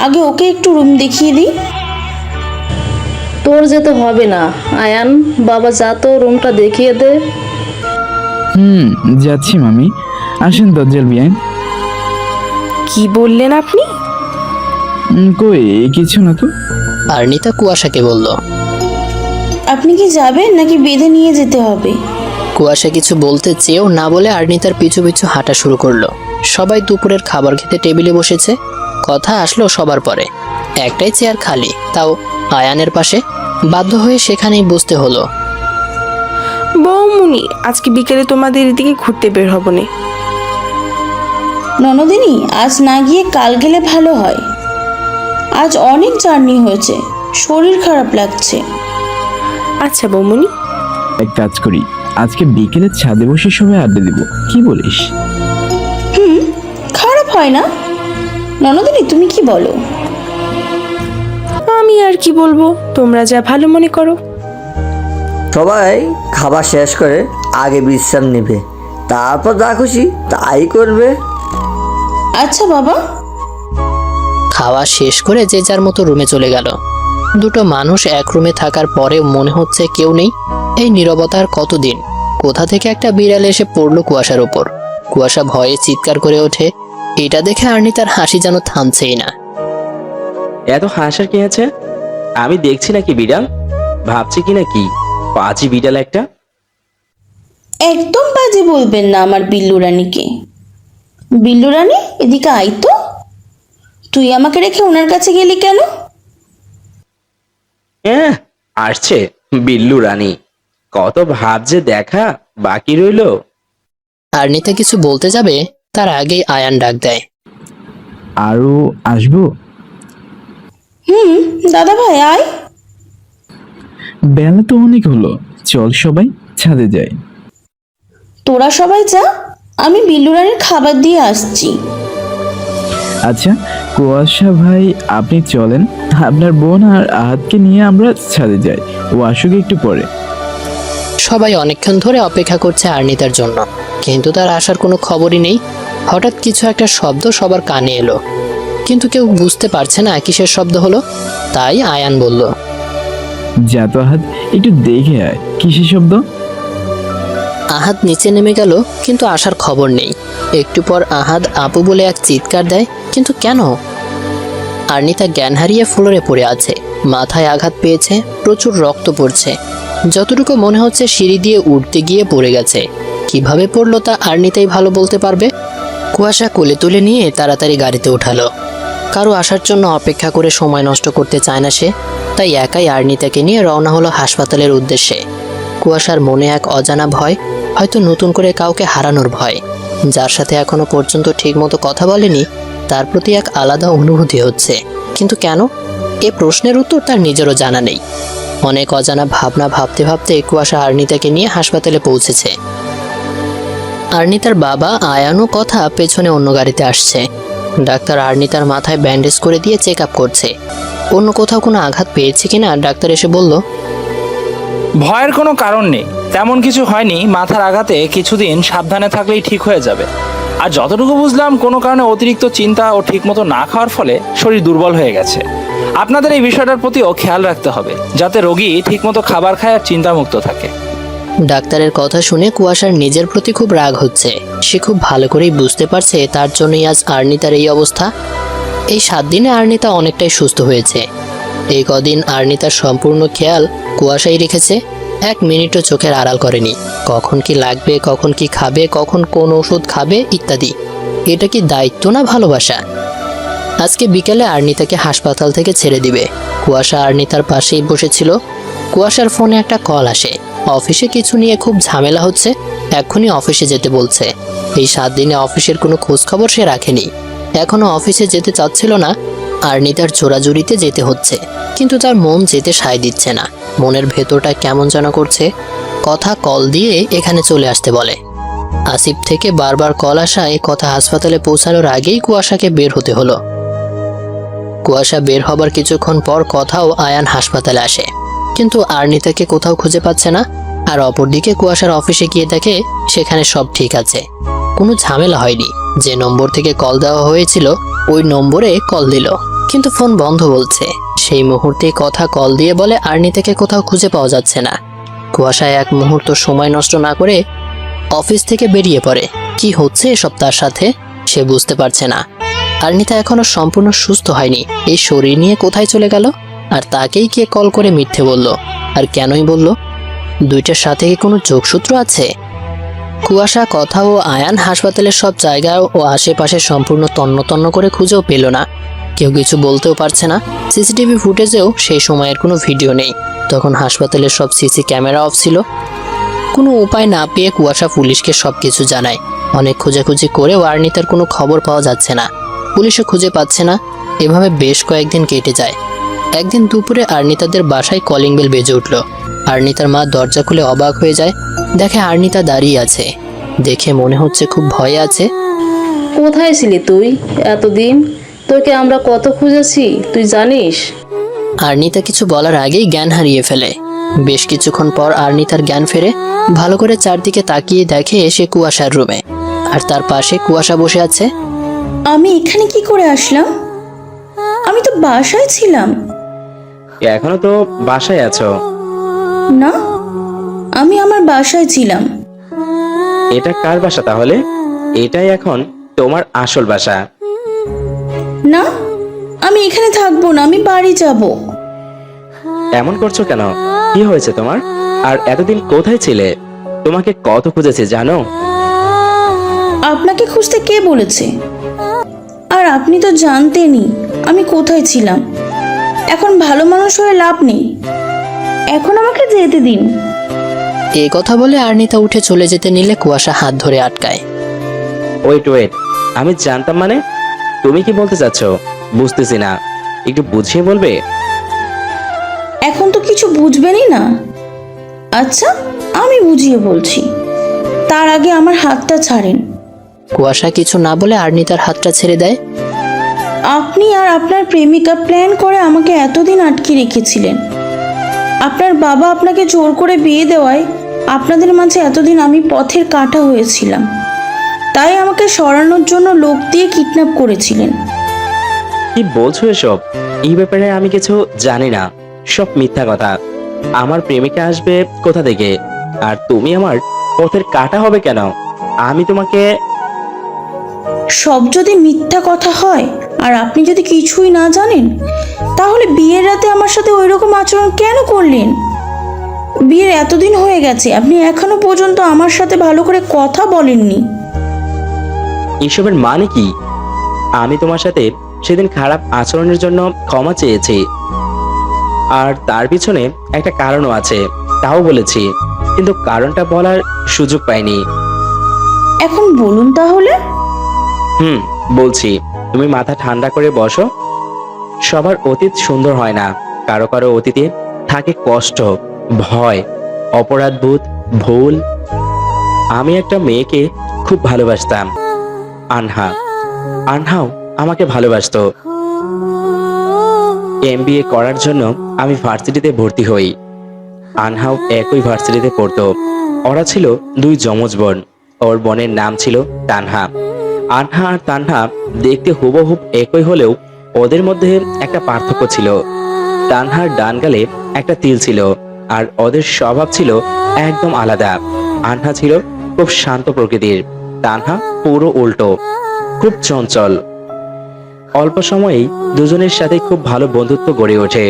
আগে ওকে একটু রুম দেখিয়ে দিই। তোর যেতে হবে না আয়ান, বাবা যা তো রুমটা দেখিয়ে দে। যাচ্ছি মামি। আসেন দজ্জাল বিয়ান। কি বললেন আপনি? কই কিছু না তো। আর্নিতা কুয়াশাকে বলল, আপনি কি যাবেন নাকি বেঁধে নিয়ে যেতে হবে? কুয়াশা কিছু বলতে চেয়েও না বলে আর্নিতার পিছু পিছু হাঁটা শুরু করলো। সবাই দুপুরের খাবার খেতে টেবিলে বসেছে। কথা আসলো সবার পরে। একটাই চেয়ার খালি, তাও আয়ানের পাশে। বাধ্য হয়ে সেখানেই বসতে হলো। বৌমনি, আজকে বিকেলে তোমাদের এদিকে ঘুরতে বের হব না। ননদিনী, আজ না গিয়ে কাল গেলে ভালো হয়। আজ অনেক জার্নি হয়েছে, শরীর খারাপ লাগছে। আচ্ছা বৌমনি। এক কাজ করি, আজকে বিকেলে ছাদে বসে সবাই আড্ডা দিব, কি বলিস? খারাপ হয় না। ননদিনী, তুমি কি বলো? আমি আর কি বলবো, তোমরা যা ভালো মনে করো। সবাই খাবার শেষ করে আগে বিশ্রাম নেবে, তারপর যা খুশি তাই করবে। আচ্ছা বাবা। খাওয়া শেষ করে যে যার মতো রুমে চলে গেল। দুটো মানুষ এক রুমে থাকার পরেও মনে হচ্ছে কেউ নেই। এই নীরবতার কতদিন? কোথা থেকে একটা বিড়াল এসে পড়লো কুয়াশার উপর। কুয়াশা ভয়ে চিৎকার করে ওঠে। এটা দেখে আর্নিতার হাসি যেন থামছেই না। এত হাসার কি আছে? আমি দেখছি নাকি বিড়াল? ভাবছি কি নাকি পাজি বিড়াল একটা। একদম বাজে বলবেন না আমার বিল্লু রানীকে। বিল্লু রানী, এদিকে আই তো। তুই আমাকে রেখে ওনার কাছে গেলি কেন? আসছে বিল্লু রানী, কত ভাব যে দেখা বাকি রইলো। আর্নিতা কিছু বলতে যাবে, তার আগেই আয়ান ডাক দেয়, আরো আসবো? দাদা ভাই আয়। বেলা তো অনেক হলো, চল সবাই ছাদে যাই। তোরা সবাই যা, আমি বিল্লু রানীর খাবার দিয়ে আসছি। আচ্ছা কুয়াশা ভাই, আপনি চলেন। আপনার বোন আর আহাতকে নিয়ে আমরা ছাদে যাই, ও আসুক একটু পরে। সবাই অনেকক্ষণ ধরে অপেক্ষা করছে আর্নিতার জন্য, কিন্তু তার আসার কোনো খবরই নেই। হঠাৎ কিছু একটা শব্দ সবার কানে এলো, কিন্তু কেউ বুঝতে পারছে না কিসের শব্দ হলো। তাই আয়ান বলল, যা তো আহাত, একটু দেখে আয়, কিসের শব্দ? আহাদ নিচে নেমে গেল, কিন্তু আসার খবর নেই। একটু পর আহাদ আপু বলে এক চিৎকার দেয়, কিন্তু কেন? আর্নিতা জ্ঞান হারিয়ে ফ্লোরে পড়ে আছে, মাথায় আঘাত পেয়েছে, প্রচুর রক্ত পড়ছে। যতটুকু মনে হচ্ছে সিঁড়ি দিয়ে উঠতে গিয়ে পড়ে গেছে। কিভাবে পড়লো তা আর্নিতাই ভালো বলতে পারবে। কুয়াশা কোলে তুলে নিয়ে তাড়াতাড়ি গাড়িতে উঠালো। কারো আসার জন্য অপেক্ষা করে সময় নষ্ট করতে চায় না সে, তাই একাই আর্নিতাকে নিয়ে রওনা হলো হাসপাতালের উদ্দেশ্যে। কুয়াশার মনে এক অজানা ভয়, হয়তো নতুন করে কাউকে হারানোর ভয়। যার সাথে এখনো পর্যন্ত ঠিকমতো কথা বলেনি, তার প্রতি এক আলাদা অনুভূতি হচ্ছে, কিন্তু কেন? এ প্রশ্নের উত্তর তার নিজেরও জানা নেই। অনেক অজানা ভাবনা ভাবতে ভাবতে কুয়াশা আর্নিতাকে নিয়ে হাসপাতালে পৌঁছেছে। আর্নিতার বাবা আয়ানও কথা পেছনে অন্য গাড়িতে আসছে। ডাক্তার আর্নিতার মাথায় ব্যান্ডেজ করে দিয়ে চেক আপ করছে। অন্য কোথাও কোনো আঘাত পেয়েছে কিনা ডাক্তার এসে বলল, ভয়ের কোনো কারণ নেই, তেমন কিছু হয়নি। মাথার আঘাতে কিছুদিন সাবধানে থাকলেই ঠিক হয়ে যাবে। আর যতটুকু বুঝলাম, কোনো কারণে অতিরিক্ত চিন্তা ও ঠিকমতো না খাওয়ার ফলে শরীর দুর্বল হয়ে গেছে। আপনাদের এই বিষয়টার প্রতিও খেয়াল রাখতে হবে, যাতে রোগী ঠিকমতো খাবার খায় আর চিন্তামুক্ত থাকে। ডাক্তারের কথা শুনে কুয়াশার নিজের প্রতি খুব রাগ হচ্ছে। সে খুব ভালো করেই বুঝতে পারছে তার জন্যই আজ আর্নিতার এই অবস্থা। এই 7 দিনে আর্নিতা অনেকটাই সুস্থ হয়েছে। এই কদিন আর্নিতার সম্পূর্ণ খেয়াল কুয়াশাই রেখেছে। 1 মিনিটও চোখের আড়াল করেনি। কখন কি লাগবে, কখন কি খাবে, কখন কোন ওষুধ খাবে ইত্যাদি। এটা কি দায়িত্ব না ভালোবাসা? আজকে বিকেলে আর্নিতাকে হাসপাতাল থেকে ছেড়ে দিবে। কুয়াশা আর্নিতার পাশেই বসেছিল। কুয়াশার ফোনে একটা কল আসে। অফিসে কিছু নিয়ে খুব ঝামেলা হচ্ছে, এক্ষুনি অফিসে যেতে বলছে। এই 7 দিনে অফিসের কোনো খোঁজ খবর সে রাখেনি। এখনো অফিসে যেতে চাচ্ছিল না। আর্নিতার জোরাজুরিতে যেতে হচ্ছে, কিন্তু তার মন যেতে সায় দিচ্ছে না। মনের ভেতরটা কেমন যেন করছে। কথা কল দিয়ে এখানে চলে আসতে বলে। আসিফ থেকে বারবার কল আসায় কথা হাসপাতালে পৌঁছানোর আগেই কুয়াশাকে বের হতে হলো। কুয়াশা বের হবার কিছুক্ষণ পর কথাও আয়ান হাসপাতালে আসে, কিন্তু আর্নিতাকে কোথাও খুঁজে পাচ্ছে না। আর অপরদিকে কুয়াশার অফিসে গিয়ে দেখে সেখানে সব ঠিক আছে, কোনো ঝামেলা হয়নি। যে নম্বর থেকে কল দেওয়া হয়েছিল ওই নম্বরে কল দিল, কিন্তু ফোন বন্ধ বলছে। সেই মুহূর্তে কথা কল দিয়ে বলে আর্নিতাকে কোথাও খুঁজে পাওয়া যাচ্ছে না। কুয়াশায় 1 মুহূর্ত সময় নষ্ট না করে অফিস থেকে বেরিয়ে পড়ে। কি হচ্ছে এসব তার সাথে সে বুঝতে পারছে না। আর্নিতা এখনো সম্পূর্ণ সুস্থ হয়নি। এই শরীর নিয়ে কোথায় চলে গেল? আর তাকেই কে কল করে মিথ্যে বলল? আর কেনই বলল? দুইটার সাথে কি কোনো যোগসূত্র আছে? কুয়াশা, কথা ও আয়ান হাসপাতালের সব জায়গা ও আশেপাশে সম্পূর্ণ তন্ন তন্ন করে খুঁজেও পেল না। কেউ কিছু বলতেও পারছে না। সিসিটিভি ফুটেজেও সেই সময়ের কোনো ভিডিও নেই। তখন হাসপাতালের সব সিসি ক্যামেরা অফ ছিল। কোনো উপায় না পেয়ে কুয়াশা পুলিশকে সব কিছু জানায়। অনেক খোঁজাখুঁজি করেও আর্নিতার কোনো খবর পাওয়া যাচ্ছে না। পুলিশও খুঁজে পাচ্ছে না। এভাবে বেশ কয়েকদিন কেটে যায়। একদিন দুপুরে আর্নিতাদের বাসায় কলিং বেল বেজে উঠল। আর্নিতার মা দরজা খুলে অবাক হয়ে যায়। দেখে আর্নিতা দাঁড়িয়ে আছে। দেখে মনে হচ্ছে খুব ভয়ে আছে। কোথায় ছিলি তুই এতদিন? তোকে আমরা কত খুঁজেছি তুই জানিস? আর্নিতা কিছু বলার আগেই জ্ঞান হারিয়ে ফেলে। বেশ কিছুক্ষণ পর আর্নিতার জ্ঞান ফেরে। ভালো করে চারদিকে তাকিয়ে দেখে সে কুয়াশার রুমে, আর তার পাশে কুয়াশা বসে আছে। আমি এখানে কি করে আসলাম? আমি তো বাসায় ছিলাম। এখনো তো বাসায় আছো? না, আমি আমার বাসায় ছিলাম। এটা কার বাসা তাহলে? এটাই এখন তোমার আসল বাসা। না, আমি এখানে থাকবো না, আমি বাড়ি যাব। এমন করছো কেন? কি হয়েছে তোমার? আর এতদিন কোথায় ছিলে? তোমাকে কত খুঁজেছি জানো? আপনাকে খুঁজতে কে বলেছে? আর আপনি তো জানতেনই আমি কোথায় ছিলাম। এখন ভালো মানুষ হয়ে লাভ নেই, এখন আমাকে যেতে দিন। এই কথা বলে আর্নিতা উঠে চলে যেতে নিলে কুয়াশা হাত ধরে আটকায়। ওয়েট, আমি জানতাম মানে? তুমি কি বলতে চাচ্ছ বুঝতেছি না, একটু বুঝিয়ে বলবে? এখন তো কিছু বুঝবেনই না। আচ্ছা, আমি বুঝিয়ে বলছি, তার আগে আমার হাতটা ছাড়েন। কুয়াশা কিছু না বলে আর্নিতার হাতটা ছেড়ে দেয়। আপনি আর আপনার প্রেমিকা প্ল্যান করে আমাকে এতদিন আটকে রেখেছিলেন। আপনার বাবা আপনাকে জোর করে বিয়ে দেওয়ায় আপনাদের মাঝে এতদিন আমি পথের কাঁটা হয়েছিলাম। তাই আমাকে সরানোর জন্য লোক দিয়ে কিডন্যাপ করেছিলেন। কি বলছো এসব? এই ব্যাপারে আমি কিছু জানি না, সব মিথ্যা কথা। আমার প্রেমিকা আসবে কোথা থেকে? আর তুমি আমার পথের কাঁটা হবে কেন? আমি তোমাকে... সব যদি মিথ্যা কথা হয় আর আপনি যদি কিছুই না জানেন, তাহলে বিয়ের রাতে আমার সাথে ওইরকম আচরণ কেন করলেন? বিয়ের এতদিন হয়ে গেছে, আপনি এখনো পর্যন্ত আমার সাথে ভালো করে কথা বলেননি। এসবের মানে কি? আমি তোমার সাথে সেদিন খারাপ আচরণের জন্য ক্ষমা চেয়েছি, আর তার পিছনে একটা কারণও আছে, তাও বলেছি, কিন্তু কারণটা বলার সুযোগ পাইনি। এখন বলুন তাহলে। বলছি। তুমি মাথা ঠান্ডা করে বসো। সবার অতীত সুন্দর হয় না, কারো কারো অতীতে থাকে কষ্ট, ভয়, অপরাধবোধ, ভুল। আমি একটা মেয়েকে খুব ভালোবাসতাম, আনহা। আনহাও আমাকে ভালোবাসতো। MBA করার জন্য আমি ভার্সিটিতে ভর্তি হই। আনহাও একই ভার্সিটিতে পড়তো। ওরা ছিল দুই যমজ বোন। ওর বোনের নাম ছিল তানহা। আনহা আর তানহা দেখতে হুবহুব একই হলেও ওদের মধ্যে একটা পার্থক্য ছিল। তানহার ডান গালে একটা তিল ছিল, আর ওদের স্বভাব ছিল একদম আলাদা। আনহা ছিল খুব শান্ত প্রকৃতির, তানহা পুরো উল্টো, খুব চঞ্চল। অল্প সময়েই দুজনের সাথে খুব ভালো বন্ধুত্ব গড়ে ওঠে।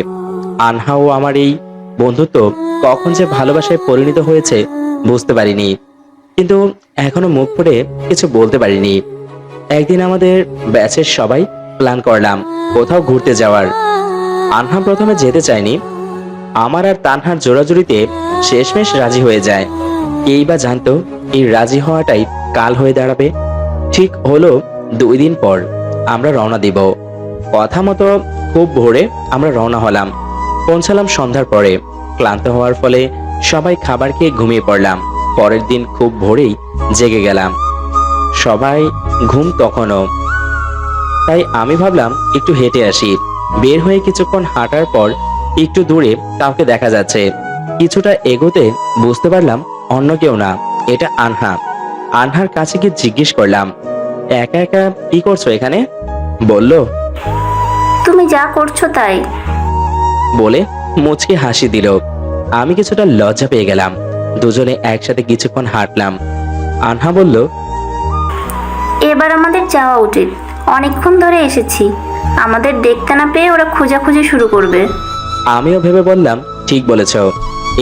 আনহা ও আমার এই বন্ধুত্ব কখন যে ভালোবাসায় পরিণত হয়েছে বুঝতে পারিনি, কিন্তু এখনো মুখ ফুটে কিছু বলতে পারিনি। একদিন আমাদের ব্যাচের সবাই প্ল্যান করলাম কোথাও ঘুরতে যাওয়ার। আনহা প্রথমে যেতে চায়নি। আমার আর তানহার জোড়াজুড়িতে শেষমেশ রাজি হয়ে যায়। কেই বা জানতো এই রাজি হওয়াটাই কাল হয়ে দাঁড়াবে। ঠিক হলো 2 দিন পর আমরা রওনা দিব। কথা মতো খুব ভোরে আমরা রওনা হলাম। পৌঁছালাম সন্ধ্যার পরে। ক্লান্ত হওয়ার ফলে সবাই খাবার খেয়ে ঘুমিয়ে পড়লাম। পরের দিন খুব ভোরেই জেগে গেলাম। সবাই ঘুম তখনও, তাই আমি ভাবলাম একটু হেঁটে আসি। বের হয়ে কিছুক্ষণ হাঁটার পর একটু দূরে কাউকে দেখা যাচ্ছে। কিছুটা এগোতে বুঝতে পারলাম অন্য কেউ না, এটা আনহা। আনহার কাছে গিয়ে জিজ্ঞেস করলাম, একা একা কি করছো এখানে? বলল, তুমি যা করছো তাই। বলে মুচকি হাসি দিল। আমি কিছুটা লজ্জা পেয়ে গেলাম। দুজনে একসাথে কিছুক্ষণ হাঁটলাম। আনহা বলল, এবার আমাদের যাওয়া উচিত, অনেকক্ষণ ধরে এসেছি, আমাদের দেখতে না পেয়ে ওরা খোঁজাখুঁজি শুরু করবে। আমিও ভেবে বললাম, ঠিক বলেছ।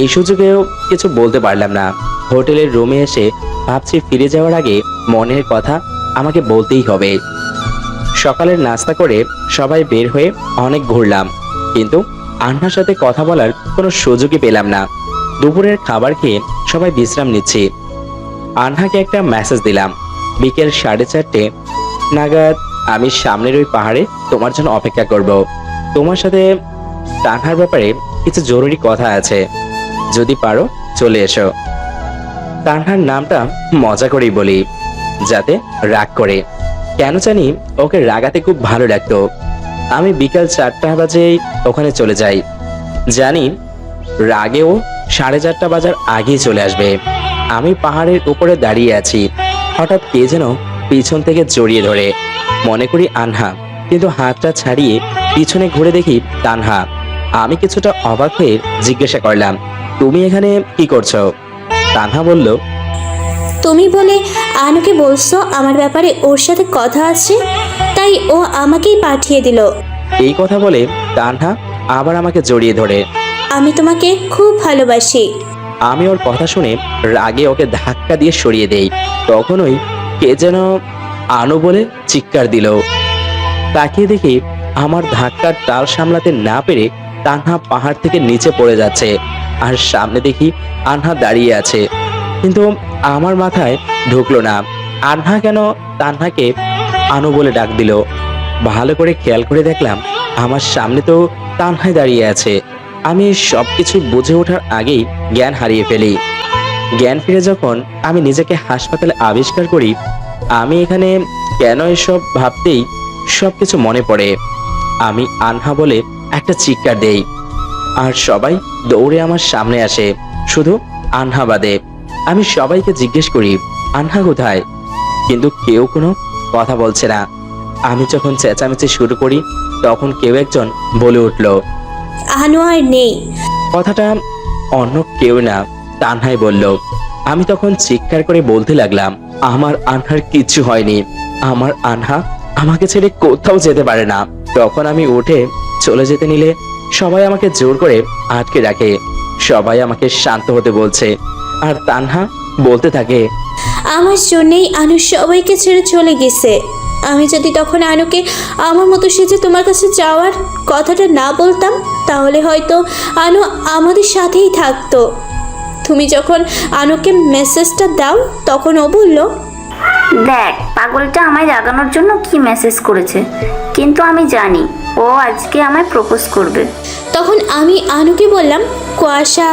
এই সুযোগেও কিছু বলতে পারলাম না। হোটেলের রুমে এসে ভাবছি ফিরে যাওয়ার আগে মনের কথা আমাকে বলতেই হবে। সকালের নাস্তা করে সবাই বের হয়ে অনেক ঘুরলাম, কিন্তু আনহার সাথে কথা বলার কোনো সুযোগই পেলাম না। দুপুরের খাবার খেয়ে সবাই বিশ্রাম নিচ্ছি। আনহাকে একটা মেসেজ দিলাম, বিকেল 4:30 নাগাদ আমি সামনের ওই পাহাড়ে তোমার জন্য অপেক্ষা করব। তোমার সাথে তানহার ব্যাপারে কিছু জরুরি কথা আছে, যদি পারো চলে এসো। তানহার নামটা মজা করেই বলি, যাতে রাগ করে। কেন জানি ওকে রাগাতে খুব ভালো লাগতো। আমি বিকাল 4টা বাজেই ওখানে চলে যাই। জানি রাগেও 4:30 বাজার আগেই চলে আসবে। আমি পাহাড়ের উপরে দাঁড়িয়ে আছি। হঠাৎ কে যেন পিছন থেকে জড়িয়ে ধরে। মনে করি আনহা, কিন্তু হাতটা ছাড়িয়ে পিছনে ঘুরে দেখি তানহা। আমি কিছুটা অবাক হয়ে জিজ্ঞাসা করলাম, তুমি এখানে কি করছো? তানহা বলল, তুমি বলে আনুকে বলছো আমার ব্যাপারে ওর সাথে কথা আছে, তাই ও আমাকেই পাঠিয়ে দিল। এই কথা বলে তানহা আবার আমাকে জড়িয়ে ধরে। আমি তোমাকে খুব ভালোবাসি। আমি ওর কথা শুনে রাগে ওকে ধাক্কা দিয়ে সরিয়ে দেই। তখনই কে যেন আনু বলে চিৎকার দিল। তাকিয়ে দেখি আমার ধাক্কার টাল সামলাতে না পেরে তানহা পাহাড় থেকে নিচে পড়ে যাচ্ছে, আর সামনে দেখি আনহা দাঁড়িয়ে আছে। কিন্তু আমার মাথায় ঢুকলো না আনহা কেন তানহাকে আনু বলে ডাক দিল। ভালো করে খেয়াল করে দেখলাম আমার সামনে তো তানহাই দাঁড়িয়ে আছে। আমি সবকিছু বুঝে ওঠার আগেই জ্ঞান হারিয়ে ফেলি। জ্ঞান ফিরে যখন আমি নিজেকে হাসপাতালে আবিষ্কার করি, আমি এখানে কেন এসব ভাবতেই সবকিছু মনে পড়ে। আমি আনহা বলে একটা চিৎকার দেই, আর সবাই দৌড়ে আমার সামনে আসে, শুধু আনহা বাদে। আমি সবাইকে জিজ্ঞেস করি, আনহা কোথায়? কিন্তু কেউ কোনো কথা বলছে না। আমি যখন চেঁচামেচি শুরু করি, তখন কেউ একজন বলে উঠল, আনু আর নেই। কথাটা অন্য কেউ না, তানহাই বলল। আমি তখন চিৎকার করে বলতে লাগলাম, আমার আনহার কিচ্ছু হয়নি, আমার আনহা আমাকে ছেড়ে কোথাও যেতে পারে না। তখন আমি উঠে চলে যেতে নিলে সবাই আমাকে জোর করে আটকে রাখে। সবাই আমাকে শান্ত হতে বলছে, আর তানহা বলতে থাকে, আমার জন্যই আনু সবাইকে ছেড়ে চলে গেছে। আমি যদি তখন আনুকে আমার মতো সেজে তোমার কাছে যাওয়ার কথাটা না বলতাম, তাহলে হয়তো আনু আমাদের সাথেই থাকতো। তুমি যখন আনুকে মেসেজটা দাও, তখন ও বলল, দেখ পাগলটা আমায় রাগানোর জন্য কি মেসেজ করেছে, কিন্তু আমি জানি ও আজকে আমায় প্রপোজ করবে। তখন আমি আনুকে বললাম, কুয়াশা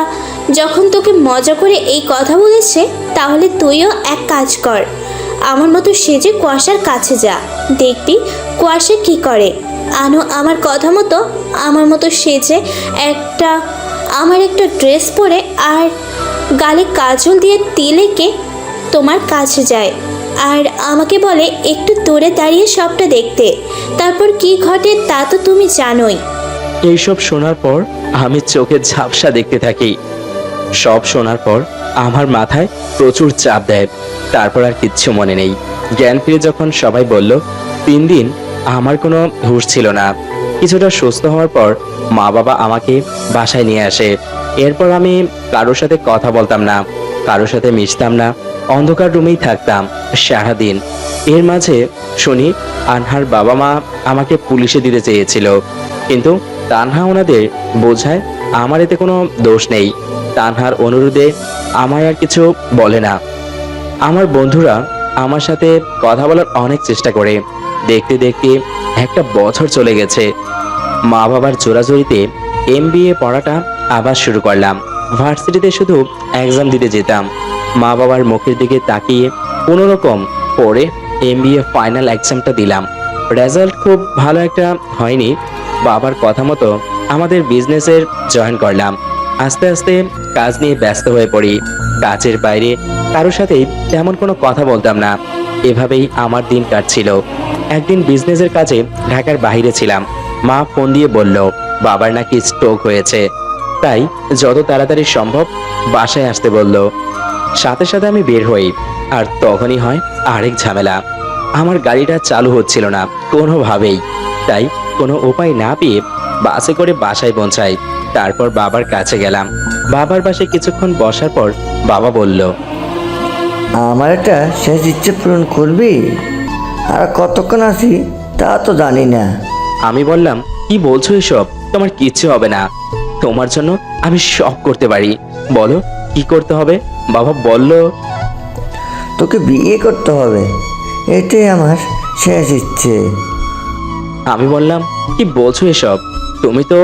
যখন তোকে মজা করে এই কথা বলেছে, তাহলে তুইও এক কাজ কর, আমার মতো সেজে কুয়াশার কাছে যা, দেখবি কুয়াশা কি করে। আনু আমার কথা মতো আমার মতো সেজে আমার একটা ড্রেস পরে আর গালে কাজল দিয়ে তিল এঁকে তোমার কাছে যায়, আর আমাকে বলে একটু দূরে দাঁড়িয়ে সবটা দেখতে, তারপর কি ঘটে তা তো তুমি জানোই। এইসব শোনার পর আমি চোখে ঝাপসা দেখতে থাকি। সব শোনার পর আমার মাথায় প্রচুর চাপ দেয়। তারপর আর কিচ্ছু মনে নেই। জ্ঞান ফিরে যখন সবাই বলল, 3 দিন আমার কোনো হুঁশ ছিল না। কিছুটা সুস্থ হওয়ার পর মা বাবা আমাকে বাসায় নিয়ে আসে। এরপর আমি কারোর সাথে কথা বলতাম না, কারোর সাথে মিশতাম না, অন্ধকার রুমেই থাকতাম সারাদিন। এর মাঝে শুনি আনহার বাবা মা আমাকে পুলিশে দিতে চেয়েছিল, কিন্তু তানহা ওনাদের বোঝায় আমার এতে কোনো দোষ নেই। তানহার অনুরোধে আমায় আর কিছু বলে না। আমার বন্ধুরা আমার সাথে কথা বলার অনেক চেষ্টা করে। দেখতে দেখতে 1 বছর চলে গেছে। মা বাবার জোরাজোরিতে MBA পড়াটা আবার শুরু করলাম। ভার্সিটিতে শুধু এক্সাম দিতে যেতাম। মা বাবার মুখের দিকে তাকিয়ে কোনোরকম পড়ে MBA ফাইনাল এক্সামটা দিলাম। রেজাল্ট খুব ভালো একটা হয়নি। বাবার কথা মতো আমাদের বিজনেসের জয়েন করলাম। আস্তে আস্তে কাজ নিয়ে ব্যস্ত হয়ে পড়ি। কাজের বাইরে কারোর সাথেই তেমন কোনো কথা বলতাম না। এভাবেই আমার দিন কাটছিল। একদিন বিজনেসের কাজে ঢাকার বাইরে ছিলাম। মা ফোন দিয়ে বলল বাবার নাকি স্ট্রোক হয়েছে, তাই যত তাড়াতাড়ি সম্ভব বাসায় আসতে বলল। সাথে সাথে আমি বের হই। আর তখনই হয় আরেক ঝামেলা। আমার গাড়িটা চালু হচ্ছিল না কোনোভাবেই, তাই কোনো উপায় না পেয়ে বাসে করে বাসায় পৌঁছাই। তারপর বাবার কাছে গেলাম। বাবার পাশে কিছুক্ষণ বসার পর বাবা বলল, আমার একটা শেষ ইচ্ছে পূরণ করবি? আর কতক্ষণ আসি তা তো জানি না। আমি বললাম, কি বলছো এসব? তোমার কিচ্ছু হবে না। তোমার জন্য আমি সব করতে পারি। বলো কি করতে হবে? বাবা বলল, তোকে বিয়ে করতে হবে, এটাই আমার শেষ ইচ্ছে। আমি বললাম, কি বলছো এসব? তুমি তো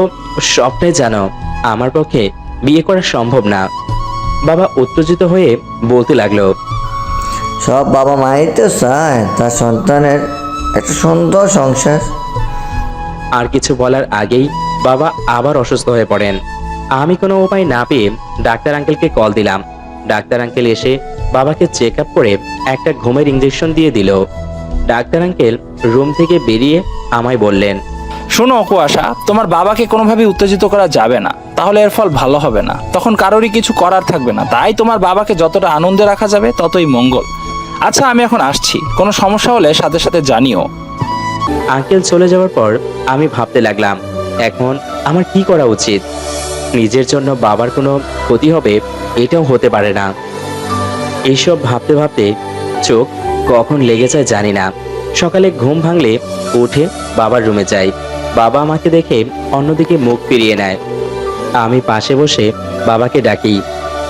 সবটাই জানো আমার পক্ষে বিয়ে করা সম্ভব না। বাবা উত্তেজিত হয়ে বলতে লাগলো, সব বাবা মাই তো চায় তার সন্তানের একটা সুন্দর সংসার। আর কিছু বলার আগেই বাবা আবার অসুস্থ হয়ে পড়েন। আমি কোনো উপায় না পেয়ে ডাক্তার আঙ্কেলকে কল দিলাম। ডাক্তার আঙ্কেল এসে বাবাকে চেক আপ করে একটা ঘুমের ইঞ্জেকশন দিয়ে দিল। ডাক্তার আঙ্কেল রুম থেকে বেরিয়ে আমায় বললেন, শোনো কুয়াশা, তোমার বাবাকে কোনোভাবে উত্তেজিত করা যাবে না, তাহলে এর ফল ভালো হবে না। তখন কারোরই কিছু করার থাকবে না। তাই তোমার বাবাকে যতটা আনন্দে রাখা যাবে ততই মঙ্গল। আচ্ছা, আমি এখন আসছি। কোনো সমস্যা হলে সাথে সাথে জানিও। আঙ্কেল চলে যাওয়ার পর আমি ভাবতে লাগলাম, এখন আমার কি করা উচিত। নিজের জন্য বাবার কোনো ক্ষতি হবে এটাও হতে পারে না। এইসব ভাবতে ভাবতে চোখ কখন লেগে যায় জানি না। সকালে ঘুম ভাঙলে উঠে বাবার রুমে যাই। বাবা আমাকে দেখে অন্যদিকে মুখ ফিরিয়ে নেয়। আমি পাশে বসে বাবাকে ডাকি,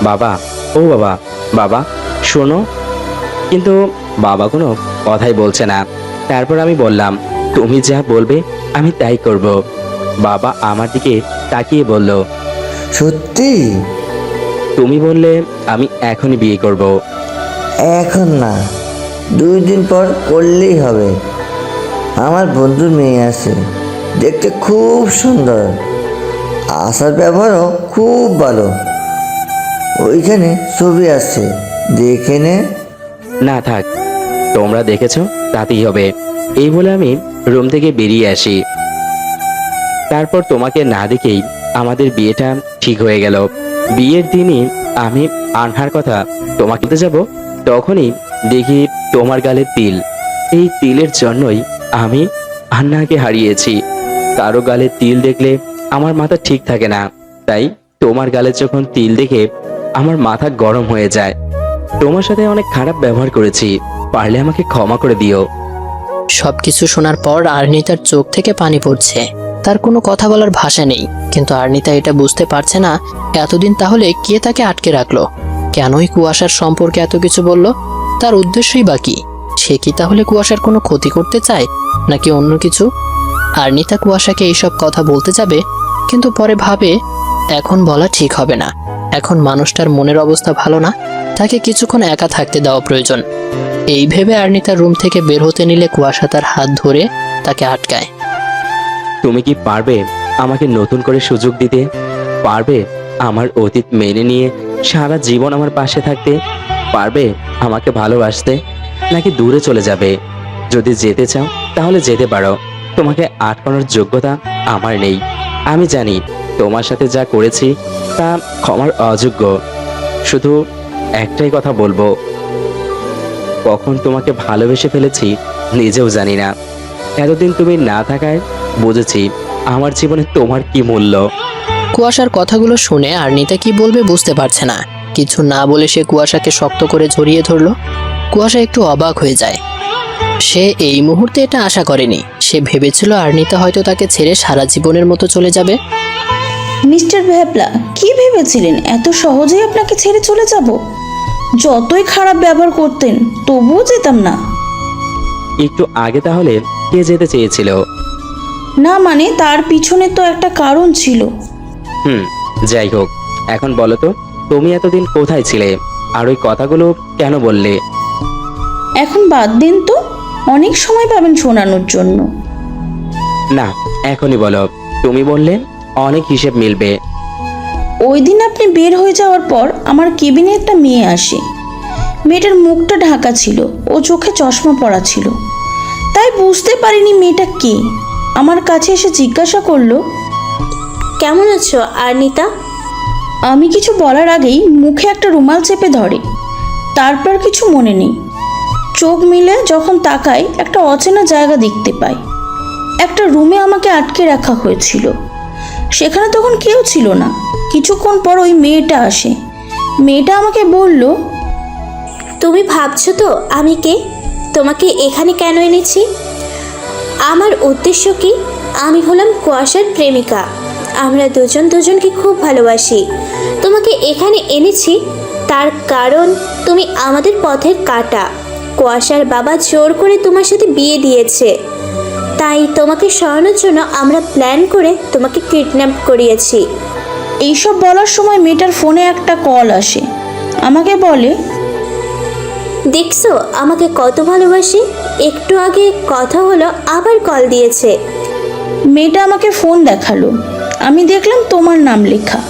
বাবা, ও বাবা, বাবা শোনো। কিন্তু বাবা কোনো কথাই বলছে না। তারপর আমি বললাম, তুমি যা বলবে আমি তাই করব। বাবা আমার দিকে তাকিয়ে বলল, সত্যি? তুমি বললে আমি এখনই বিয়ে করব। এখন না, 2 দিন পর করলেই হবে। আমার বন্ধুর মেয়ে আছে, দেখতে খুব সুন্দর, আসার ব্যবহারও খুব ভালো। ওইখানে ছবি আছে, দেখে নে। না থাক, তোমরা দেখেছো তাতেই হবে। এই বলে আমি রুম থেকে বেরিয়ে আসি। তারপর তোমাকে না দেখেই আমাদের বিয়েটা ঠিক হয়ে গেল। বিয়ের দিনই আমি আনহার কথা তোমাকে বলতে যাব, তখনই দেখি তোমার গালে তিল। এই তিলের জন্যই আমি আন্নাকে হারিয়েছি। কারো গালে তিল দেখলে আমার মাথা ঠিক থাকে না, তাই তোমার গালে যখন তিল দেখে আমার মাথা গরম হয়ে যায়। তোমার সাথে অনেক খারাপ ব্যবহার করেছি, পারলে আমাকে ক্ষমা করে দিও। সবকিছু শোনার পর আর্নিতার চোখ থেকে পানি পড়ছে। তার কোনো কথা বলার ভাষা নেই, কিন্তু আর্নিতা এটা বুঝতে পারছে না এতদিন তাহলে কে তাকে আটকে রাখলো, কেনই কুয়াশার সম্পর্কে এত কিছু বলল, তার উদ্দেশ্যই বা কি। সে কি তাহলে কুয়াশার কোনো ক্ষতি করতে চায় নাকি অন্য কিছু? আর্নিতা কুয়াশাকে এইসব কথা বলতে যাবে, কিন্তু পরে ভাবে এখন বলা ঠিক হবে না। এখন মানুষটার মনের অবস্থা ভালো না, তাকে কিছুক্ষণ একা থাকতে দেওয়া প্রয়োজন। এই ভেবে আর্নিতার রুম থেকে বের হতে নিলে কুয়াশা তার হাত ধরে তাকে আটকায়। তুমি কি পারবে আমাকে নতুন করে সুযোগ দিতে? পারবে আমার অতীত মেনে নিয়ে সারা জীবন আমার পাশে থাকতে? পারবে আমাকে ভালোবাসতে, নাকি দূরে চলে যাবে? যদি যেতে চাও তাহলে যেতে পারো, তোমাকে আটকানোর যোগ্যতা আমার নেই। আমি জানি তোমার সাথে যা করেছি তা ক্ষমার অযোগ্য। শুধু একটাই কথা বলবো, কখন তোমাকে ভালোবেসে ফেলেছি নিজেও জানি না। এতদিন তুমি না থাকায় বুঝেছি আমার জীবনে তোমার কি মূল্য। কুয়াশার কথাগুলো শুনে আর্নিতা কি বলবে বুঝতে পারছে না। কিছু না বলে সে কুয়াশাকে শক্ত করে জড়িয়ে ধরল। কুয়াশা একটু অবাক হয়ে যায়। সে এই মুহূর্তে এটা আশা করেনি। সে ভেবেছিল আর্নিতা হয়তো তাকে ছেড়ে সারা জীবনের মতো চলে যাবে। মিস্টার ভ্যাবলা, কি ভেবেছিলেন এত সহজেই আপনাকে ছেড়ে চলে যাব? যতই খারাপ ব্যবহার করতেন তবুও যেতাম না। একটু আগে তাহলে কে যেতে চেয়েছিল? না মানে তার পিছনে তো একটা কারণ ছিল। যাই হোক, এখন বলো তো তুমি এতদিন কোথায় ছিলে, আর ওই কথাগুলো কেন বললে? এখন বাদ দিন তো, অনেক সময় পাবেন শোনানোর জন্য। না, এখনই বলো। তুমি বললে অনেক হিসেব মিলবে। ওই দিন আপনি বের হয়ে যাওয়ার পর আমার কেবিনে একটা মেয়ে আসে। মেয়েটার মুখটা ঢাকা ছিল, ও চোখে চশমা পরা ছিল, তাই বুঝতে পারিনি মেয়েটা কে। আমার কাছে এসে জিজ্ঞাসা করলো, কেমন আছো আর্নিতা? আমি কিছু বলার আগেই মুখে একটা রুমাল চেপে ধরে। তারপর কিছু মনে নেই। চোখ মিলে যখন তাকাই একটা অচেনা জায়গা দেখতে পাই। একটা রুমে আমাকে আটকে রাখা হয়েছিল। সেখানে তখন কেউ ছিল না। কিছুক্ষণ পর ওই মেয়েটা আসে। মেয়েটা আমাকে বলল, তুমি ভাবছো তো আমি কে? তোমাকে এখানে কেন এনেছি? আমার উদ্দেশ্য কি? আমি হলাম কুয়াশার প্রেমিকা। আমরা দুজন দুজনকে খুব ভালোবাসি। তোমাকে এখানে এনেছি তার কারণ তুমি আমাদের পথের কাঁটা। কুয়াশার বাবা জোর করে তোমার সাথে বিয়ে দিয়েছে, তাই তোমাকে সরানোর জন্য আমরা প্ল্যান করে তোমাকে কিডন্যাপ করিয়েছি। এইসব বলার সময় মেয়েটার ফোনে একটা কল আসে। আমাকে বলে, দেখছো আমাকে কত ভালোবাসি? একটু আগে কথা হলো, আবার কল দিয়েছে। মেয়েটা আমাকে ফোন দেখালো। আমি দেখলাম তোমার নাম লেখা।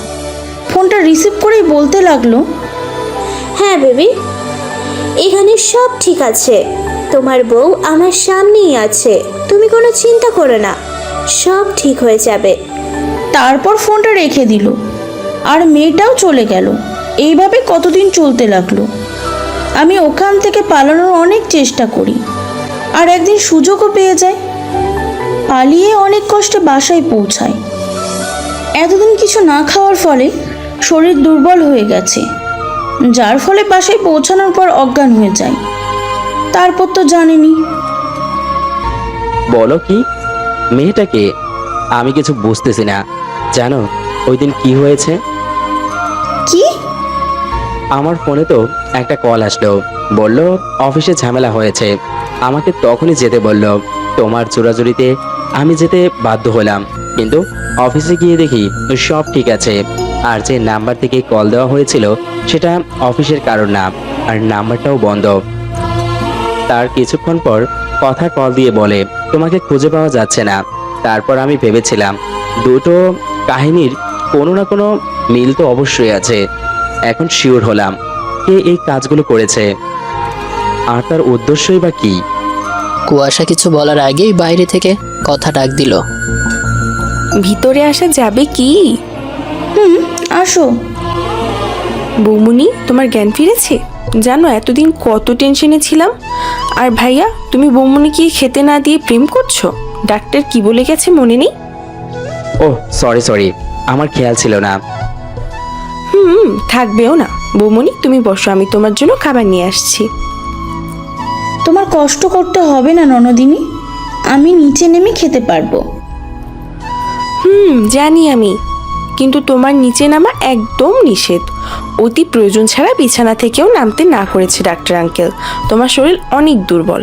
ফোনটা রিসিভ করেই বলতে লাগলো, হ্যাঁ বেবি, এখানে সব ঠিক আছে। তোমার বউ আমার সামনেই আছে, তুমি কোনো চিন্তা করো না, সব ঠিক হয়ে যাবে। তারপর ফোনটা রেখে দিল আর মেয়েটাও চলে গেল। এইভাবে কতদিন চলতে লাগলো। আমি ওখান থেকে পালানোর অনেক চেষ্টা করি, আর একদিন সুযোগও পেয়ে যাই। পালিয়ে অনেক কষ্টে বাসায় পৌঁছায়। এতদিন কিছু না খাওয়ার ফলে শরীর দুর্বল হয়ে গেছে, যার ফলে বাসায় পৌঁছানোর পর অজ্ঞান হয়ে যায়। তারপর তো জানেনি। বলো কি, মেয়েটাকে আমি কিছু বুঝতেছি না। জানো ওই দিন কি হয়েছে? কি? আমার ফোনে তো একটা কল আসলো, বলল অফিসে ঝামেলা হয়েছে। আমাকে তখনই যেতে বলল। তোমার জোরাজুরিতে আমি যেতে বাধ্য হলাম, কিন্তু অফিসে গিয়ে দেখি সব ঠিক আছে। আর যে নাম্বার থেকে কল দেওয়া হয়েছিল সেটা অফিসের কারণ না, আর নাম্বারটাও বন্ধ। তার কিছুক্ষণ পর কথা কল দিয়ে বলে তোমাকে খুঁজে পাওয়া যাচ্ছে না। তারপর আমি ভেবেছিলাম দুটো কাহিনীর কোনো না কোনো মিল তো অবশ্যই আছে। এখন শিওর হলাম কে এই কাজগুলো করেছে, আর তার উদ্দেশ্যই বা কি। কুয়াশা কিছু বলার আগেই বাইরে থেকে কথা ডাক দিল, ভিতরে আসা যাবে কি? আসো। বৌমনি, তোমার জ্ঞান ফিরেছে? জানো এতদিন কত টেনশনে ছিলাম। আর ভাইয়া, তুমি বৌমনিকে খেতে না দিয়ে প্রেম করছো? ডাক্তার কি বলে গেছে মনে নেই? ও সরি, আমার খেয়াল ছিল না। থাকবেও না। বৌমনি তুমি বসো, আমি তোমার জন্য খাবার নিয়ে আসছি। তোমার কষ্ট করতে হবে না ননদিনী, আমি নিচে নেমে খেতে পারবো। জানি আমি, কিন্তু তোমার নিচে নামা একদম নিষেধ। অতি প্রয়োজন ছাড়া বিছানা থেকেও নামতে না করেছে ডাক্তার আঙ্কেল। তোমার শরীর অনেক দুর্বল।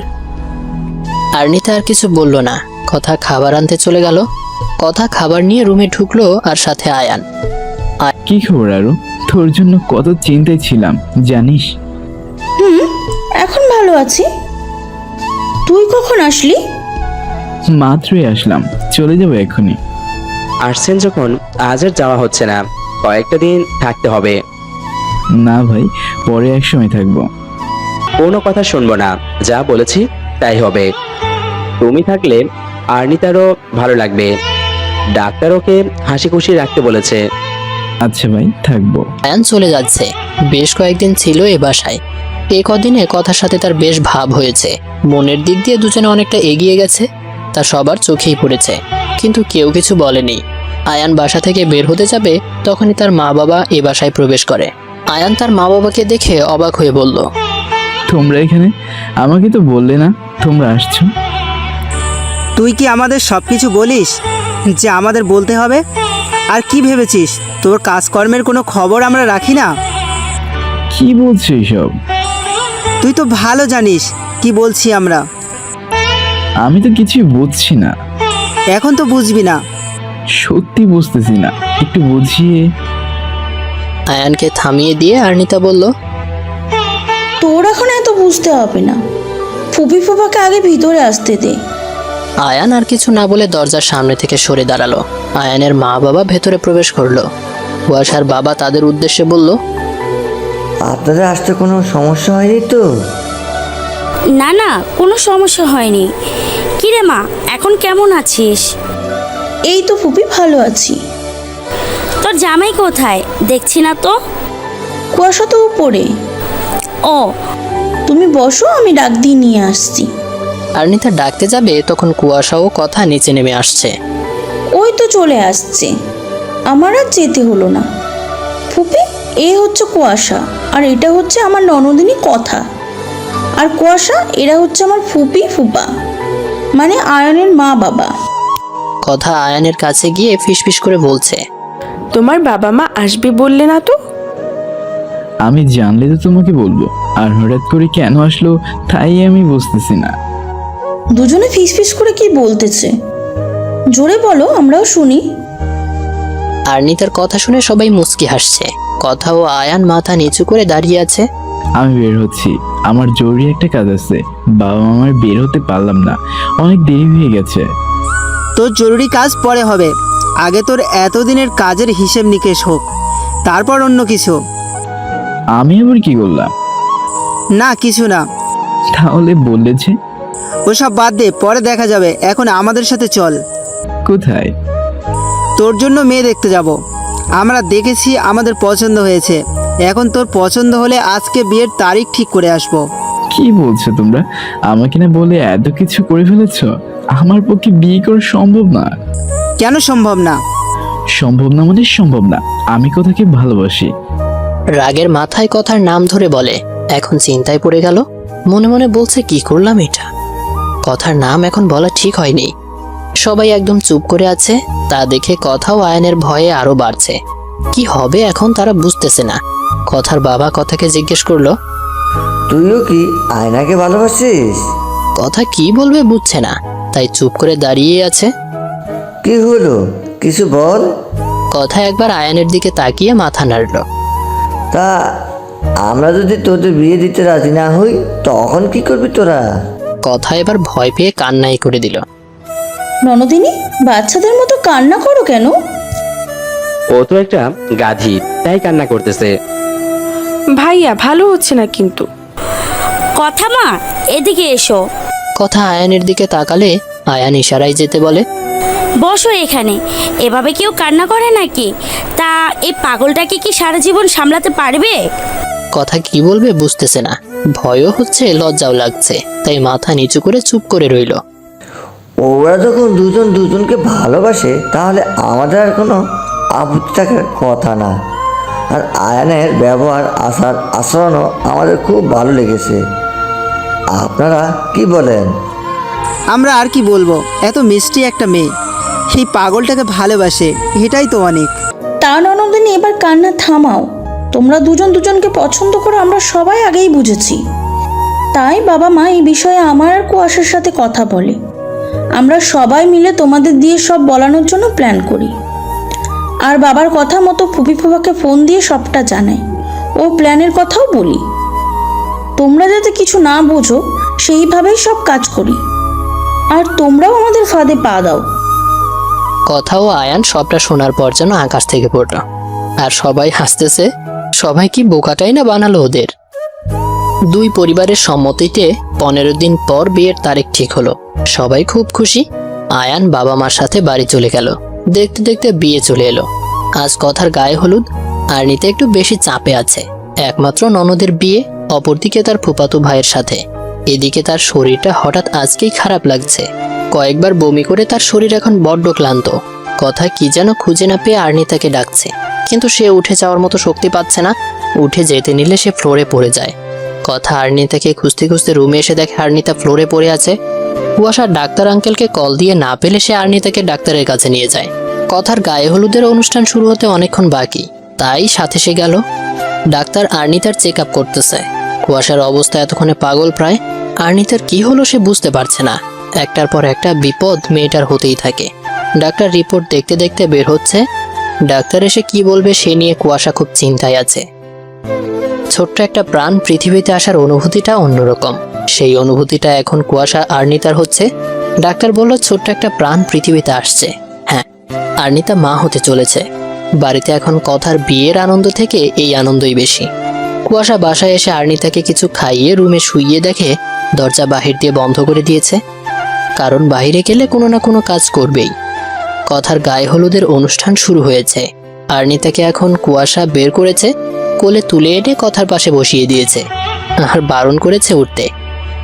আর্নিতা আর কিছু বলল না। কথা খাবার আনতে চলে গেল। কথা খাবার নিয়ে রুমে ঢুকলো আর সাথে আয়ান। কি খবর আরো? তোর জন্য কত চিন্তায় ছিলাম জানিস। এখন ভালো আছি। তুই কখন আসলি? মাত্রই আসলাম, চলে যাবো এখনই। আসছেন যখন আজ আর যাওয়া হচ্ছে না, কয়েকটা দিন থাকতে হবে। না ভাই, পরে একসময় থাকবো। কোনো কথা শুনবো না, যা বলেছি তাই হবে। তুমি থাকলে আর্নিতারও ভালো লাগবে। ডাক্তার ওকে হাসি খুশি রাখতে বলেছে। আচ্ছা ভাই, থাকবো। আয়ান চলে যাচ্ছে। বেশ কয়েকদিন ছিল এ বাসায়। এই কদিনে কথার সাথে তার বেশ ভাব হয়েছে। মনের দিক দিয়ে দুজনে অনেকটা এগিয়ে গেছে, তা সবার চোখেই পড়েছে। কিন্তু কেউ কিছু বলেনি। আয়ান বাসা থেকে বের হতে যাবে, তখনই তার মা বাবা এ বাসায় প্রবেশ করে। আয়ান তার মা বাবাকে দেখে অবাক হয়ে বলল, তোমরা এখানে? আমাকে তো বললে না তোমরা আসছো। তুই কি আমাদের সব কিছু বলিস যে আমাদের বলতে হবে? আর কি ভেবেছিস তোর কাজকর্মের কোনো খবর আমরা রাখি না? কি বলছো এইসব? তুই তো ভালো জানিস কি বলছি আমরা। আমি তো কিছুই বুঝছি না। এখন তো বুঝবি না। সত্যি বুঝতেছি না, একটু বুঝিয়ে। আয়ানকে থামিয়ে দিয়ে আর্নিতা বলল, তোর এখন এত বুঝতে হবে না। ফুপি ফুপাকে আগে ভিতরে আসতে দে। আয়ান আর কিছু না বলে দরজার সামনে থেকে সরে দাঁড়ালো। আয়ানের মা বাবা ভেতরে প্রবেশ করলো। কুয়াশার বাবা তাদের উদ্দেশ্যে বলল, আপনাদের আসতে কোনো সমস্যা হয়নি তো? না না, কোনো সমস্যা হয়নি। কিরে মা, এখন কেমন আছিস? এই তো ফুপি, ভালো আছি। তোর জামাই কোথায়? দেখছি না তো। কুয়াশা তো উপরে। ও, তুমি বসো, আমি ডাক দিয়ে নিয়ে আসছি। আর্নিতা ডাকতে যাবে, তখন কুয়াশা ও কথা নিচে নেমে আসছে। ওই তো চলে আসছে, আমার আর যেতে হলো না। ফুপি, এ হচ্ছে কুয়াশা, আর এটা হচ্ছে আমার ননদিনী কথা। আর কুয়াশা, এরা হচ্ছে আমার ফুপি ফুপা, মানে আয়নের মা বাবা। কথা আয়ানের কাছে গিয়ে ফিসফিস করে বলছে, তোমার বাবা মা আসবে বললে না তো? আমি জানলে তো তোমাকে বলবো, আর হঠাৎ করে কেন আসলো তাই আমি বুঝতেছি না। দুজনে ফিসফিস করে কি বলতেছে? জোরে বলো, আমরাও শুনি। আর্নিতার কথা শুনে সবাই মুচকি হাসছে। কথা ও আয়ান মাথা নিচু করে দাঁড়িয়ে আছে। আমি বের হচ্ছি, আমার জরুরি একটা কাজ আছে। বাবা মামার বের হতে পারলাম না, অনেক দেরি হয়ে গেছে। তোর জরুরি কাজ পরে হবে, আগে তোর এতদিনের কাজের হিসেব নিকেশ হোক, তারপর অন্য কিছু। আমি আবার কি করলাম? না কিছু না। তাহলে বললেছে? ওসব বাদ দে, পরে দেখা যাবে। এখন আমাদের সাথে চল। কোথায়? তোর জন্য মেয়ে দেখতে যাব। আমরা দেখেছি, আমাদের পছন্দ হয়েছে। এখন তোর পছন্দ হলে আজকে বিয়ের তারিখ ঠিক করে আসব। কি বলছো তোমরা? আমাকে না বলে এত কিছু করে ফেলেছো? আমার পক্ষে বিয়ে করা সম্ভব না। কেন সম্ভব না? সম্ভব না মানে সম্ভব না। আমি কথাকে ভালোবাসি। রাগের মাথায় কথার নাম ধরে বলে। এখন চিন্তায় পড়ে গেল, মনে মনে বলছে কি করলাম এটা। কথার নাম এখন বলা ঠিক হয়নি। সবাই একদম চুপ করে আছে, তা দেখে কথাও আয়ানের ভয়ে আরো বাড়ছে। কি হবে এখন তারা বুঝতেছে না। কথার বাবা কথাকে জিজ্ঞেস করলো, তুইও কি আয়নাকে ভালোবাসিস? কথা কি বলবে বুঝছে না, তাই চুপ করে দাঁড়িয়ে আছে। কি হলো, কিছু বল। কথা একবার আয়ানের দিকে তাকিয়ে মাথা নাড়ল। তা আমরা যদি তোদের বিয়ে দিতে রাজি না হই তখন কি করবি তোরা? কথা এবার ভয় পেয়ে কান্নাই করে দিল। ননদিনী, বাচ্চাদের মতো কান্না করো কেন? ও তো একটা গাধি, তাই কান্না করতেছে। ভাইয়া, ভালো হচ্ছে না কিন্তু। কথা মা, এদিকে এসো। কথা আয়ানের দিকে তাকালে আয়ান ইশারায় যেতে বলে, বসো এখানে। এভাবে কেউ কান্না করে নাকি? তা এই পাগলটাকে কি সারা জীবন সামলাতে পারবে? কথা কি বলবে বুঝতেছে না, ভয়ও হচ্ছে লজ্জাও লাগছে, তাই মাথা নিচু করে চুপ করে রইল। ওরা যখন দুজন দুজনকে ভালোবাসে তাহলে আমাদের আর কোনো আপত্তি থাকার কথা না। আর আয়ানের ব্যবহার আচার আচরণও আমাদের খুব ভালো লেগেছে। আপনারা কি বলেন? আমরা আর কি বলবো, এত মিষ্টি একটা মেয়ে সেই পাগলটাকে ভালোবাসে, এটাই তো অনেক। তা ননদিনী, এবার কান্না থামাও। তোমরা দুজন দুজনকে পছন্দ করো আমরা সবাই আগেই বুঝেছি। তাই বাবা মা এই বিষয়ে আমার আর কুয়াশার সাথে কথা বলে। আমরা সবাই মিলে তোমাদের দিয়ে সব বলানোর জন্য প্ল্যান করি। আর বাবার কথা মতো ফুপি ফুপাকে ফোন দিয়ে সবটা জানাই, ও প্ল্যানের কথাও বলি। তোমরা যাতে কিছু না বোঝো সেইভাবেই সব কাজ করি, আর তোমরাও আমাদের ফাঁদে পা দাও। কথা ও আয়ান সবটা শোনার পর যেন আকাশ থেকে পড়ল, আর সবাই হাসতেছে। সবাই কি বোকাটাই না বানালো ওদের। দুই পরিবারের সম্মতিতে 15 দিন পর বিয়ের তারিখ ঠিক হলো। সবাই খুব খুশি। আয়ান বাবা মার সাথে বাড়ি চলে গেল। দেখতে দেখতে বিয়ে চলে এলো। আজ কথার গায়ে হলুদ। আরনিতা একটু বেশি চাপে আছে। একমাত্র ননদের বিয়ে, অপরদিকে তার ফুফাতো ভাইয়ের সাথে। এদিকে তার শরীরটা হঠাৎ আজকেই খারাপ লাগছে। কয়েকবার বমি করে তার শরীর এখন বড্ড ক্লান্ত। কথা কি যেন খুঁজে না পেয়ে আরনিতাকে ডাকছে, কিন্তু সে উঠে যাওয়ার মতো শক্তি পাচ্ছে না। উঠে যেতে নিলে সে ফ্লোরে পড়ে যায়। কথা আরনিতাকে খুঁজতে খুঁজতে রুমে এসে দেখে আরনিতা ফ্লোরে পড়ে আছে। কুয়াশা ডাক্তার আঙ্কেলকে কল দিয়ে না পেলে সে আরনিতাকে ডাক্তারের কাছে নিয়ে যায়। কথার গায়ে হলুদের অনুষ্ঠান শুরু হতে অনেকক্ষণ বাকি, তাই সাথে সে গেল। ডাক্তার আরনিতার চেক আপ করতেছে। কুয়াশার অবস্থা এতক্ষণে পাগল প্রায়। আরনিতার কি হলো সে বুঝতে পারছে না। একটার পর একটা বিপদ মেয়েটার হতেই থাকে। ডাক্তার রিপোর্ট দেখতে দেখতে বের হচ্ছে। ডাক্তার এসে কি বলবে সে নিয়ে কুয়াশা খুব চিন্তায় আছে। ছোট্ট একটা প্রাণ পৃথিবীতে আসার অনুভূতিটা অন্যরকম। সেই অনুভূতিটা এখন কুয়াশা আরনিতার হচ্ছে। ডাক্তার বলল ছোট্ট একটা প্রাণ পৃথিবীতে আসছে। হ্যাঁ, আরনিতা মা হতে চলেছে। বাড়িতে এখন কথার বিয়ের আনন্দ থেকে এই আনন্দই বেশি। কুয়াশা বাসায় এসে আরনিতাকে কিছু খাইয়ে রুমে শুইয়ে দেখে দরজা বাহির দিয়ে বন্ধ করে দিয়েছে। কারণ বাইরে গেলে কোনো না কোনো কাজ করবেই। কথার গায়ে হলুদের অনুষ্ঠান শুরু হয়েছে। আরনিতাকে এখন কুয়াশা বের করেছে, কোলে তুলে এনে কথার পাশে বসিয়ে দিয়েছে, আর বারণ করেছে উঠতে।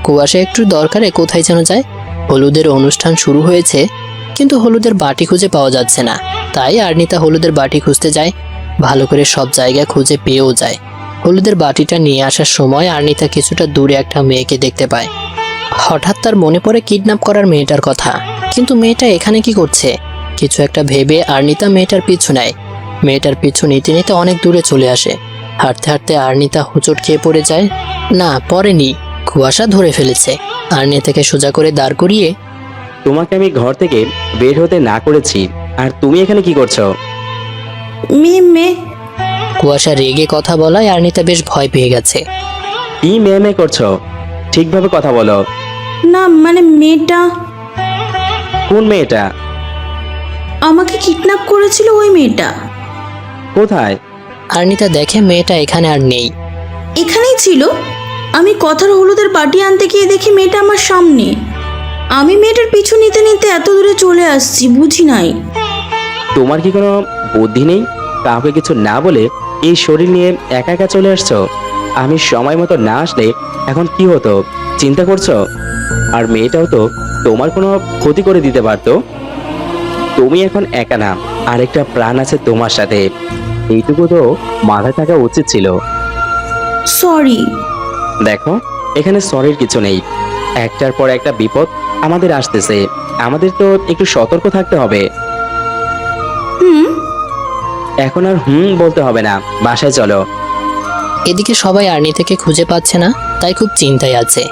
কুয়াশা একটু দরকারে কোথায় যেন যায়। হলুদের অনুষ্ঠান শুরু হয়েছে, কিন্তু হলুদের বাটি খুঁজে পাওয়া যাচ্ছে না। তাই আরনিতা হলুদের বাটি খুঁজতে যায়। ভালো করে সব জায়গায় খুঁজে পেয়েও যায়। হলুদের বাটিটা নিয়ে আসার সময় আরনিতা কিছুটা দূরে একটা মেয়েকে দেখতে পায়। হঠাৎ তার মনে পড়ে কিডন্যাপ করার মেয়েটার কথা। কিন্তু মেয়েটা এখানে কি করছে? কিছু একটা ভেবে আরনিতা মেয়েটার পিছু নেয়। মেয়েটার পিছু নিতে নিতে অনেক দূরে চলে আসে। হাঁটতে হাঁটতে আরনিতা হোঁচট খেয়ে পড়ে যায়। না, পড়েনি, কুয়াশা ধরে ফেলেছে। আরনিতাকে সোজা করে দাঁড় করিয়ে, তোমাকে আমি ঘর থেকে বের হতে না করেছি, আর তুমি এখানে কি করছো? মেয়ে কুয়াশা রেগে কথা বলায় আরনিতা বেশ ভয় পেয়ে গেছে। কি মেয়ে করছো? ঠিকভাবে কথা বলো। না মানে মেয়েটা, কোন মেয়েটা? আমাকে কিডন্যাপ করেছিল ওই মেয়েটা। কোথায়? আরনিতা দেখে মেয়েটা এখানে আর নেই। এখানেই ছিল। আমি কথার হলুদের বাটি আনতে গিয়ে দেখি মেয়েটা আমার সামনে। আমি মেয়েটার পিছু নিতে নিতে এত দূরে চলে আসছি, বুঝি নাই। তোমার কি কোনো বুদ্ধি নেই? কাউকে কিছু না বলে এই শরীর নিয়ে একা একা চলে আসছো। আমি সময় মতো না আসলে এখন কি হতো চিন্তা করছো? আর মেয়েটাও তো তোমার কোনো ক্ষতি করে দিতে পারতো। তুমি এখন একা না, আরেকটা প্রাণ আছে তোমার সাথে। এইটুকু তো মাথায় থাকা উচিত ছিল। সরি। দেখো, এখানে সরির কিছু নেই। একটার পর একটা বিপদ আমাদের আসতেছে। আমাদের তো একটু সতর্ক থাকতে হবে। এখন আর বলতে হবে না, বাসায় চলো। এদিকে সবাই আরনিতাকে খুঁজে পাচ্ছে না, তাই খুব চিন্তায় আছে।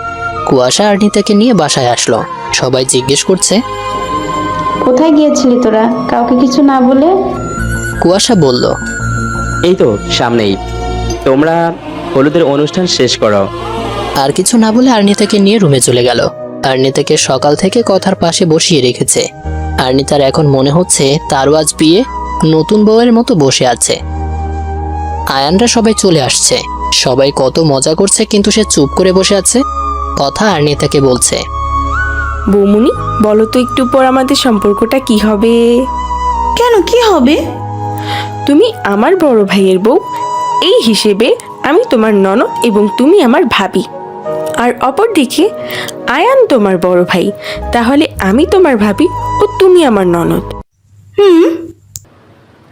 কুয়াশা আরনিতাকে নিয়ে বাসায় আসলো। সবাই জিজ্ঞেস করছে, কোথায় গিয়েছিলি তোরা কাউকে কিছু না বলে? কুয়াশা বলল, এই তো সামনেই। তোমরা হলুদের অনুষ্ঠান শেষ করো। আর কিছু না বলে আরনিতাকে নিয়ে রুমে চলে গেল। আরনিতাকে সকাল থেকে কথার পাশে বসিয়ে রেখেছে। আরনিতার এখন মনে হচ্ছে তারও আজ বিয়ে, নতুন বউয়ের মতো বসে আছে। আয়ানরা সবাই চলে আসছে। সবাই কত মজা করছে, কিন্তু সে চুপ করে বসে আছে। কথা আরনিতাকে বলছে, বৌমুনি বলো তো একটু পর আমাদের সম্পর্কটা কি হবে? কেন, কি হবে? তুমি আমার বড় ভাইয়ের বউ, এই হিসেবে আমি তোমার ননদ এবং তুমি আমার ভাবি। আর অপরদিকে আয়ান তোমার বড় ভাই, তাহলে আমি তোমার ভাবি ও তুমি আমার ননদ।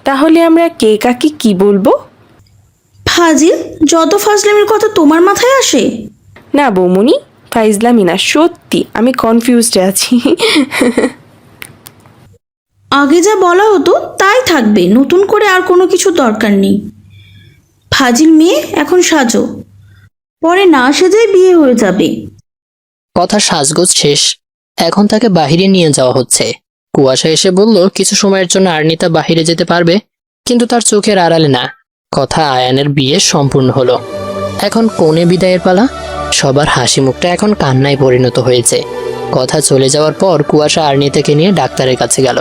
তাহলে আমরা কে কাকে কি বলবো? ফাজিল, যত ফাজলামের কথা তোমার মাথায় আসে। না বৌমুনি, ফাইজলামি না, সত্যি আমি কনফিউজড আছি। আগে যা বলা হতো তাই থাকবে, নতুন করে আর কোনো কিছু দরকার নেই। ফাজিল মেয়ে, এখন সাজো, পরে না সেজেই বিয়ে হয়ে যাবে। কথা সাজগোজ শেষ, এখন তাকে বাহিরে নিয়ে যাওয়া হচ্ছে। কুয়াশা এসে বলল কিছু সময়ের জন্য আর্নিতা বাহিরে যেতে পারবে, কিন্তু তার চোখের আড়ালে না। কথা আয়ানের বিয়ে সম্পূর্ণ হলো। এখন কোণে বিদায়ের পালা। সবার হাসি মুখটা এখন কান্নায় পরিণত হয়েছে। কথা চলে যাওয়ার পর কুয়াশা আর্নিতাকে নিয়ে ডাক্তারের কাছে গেল।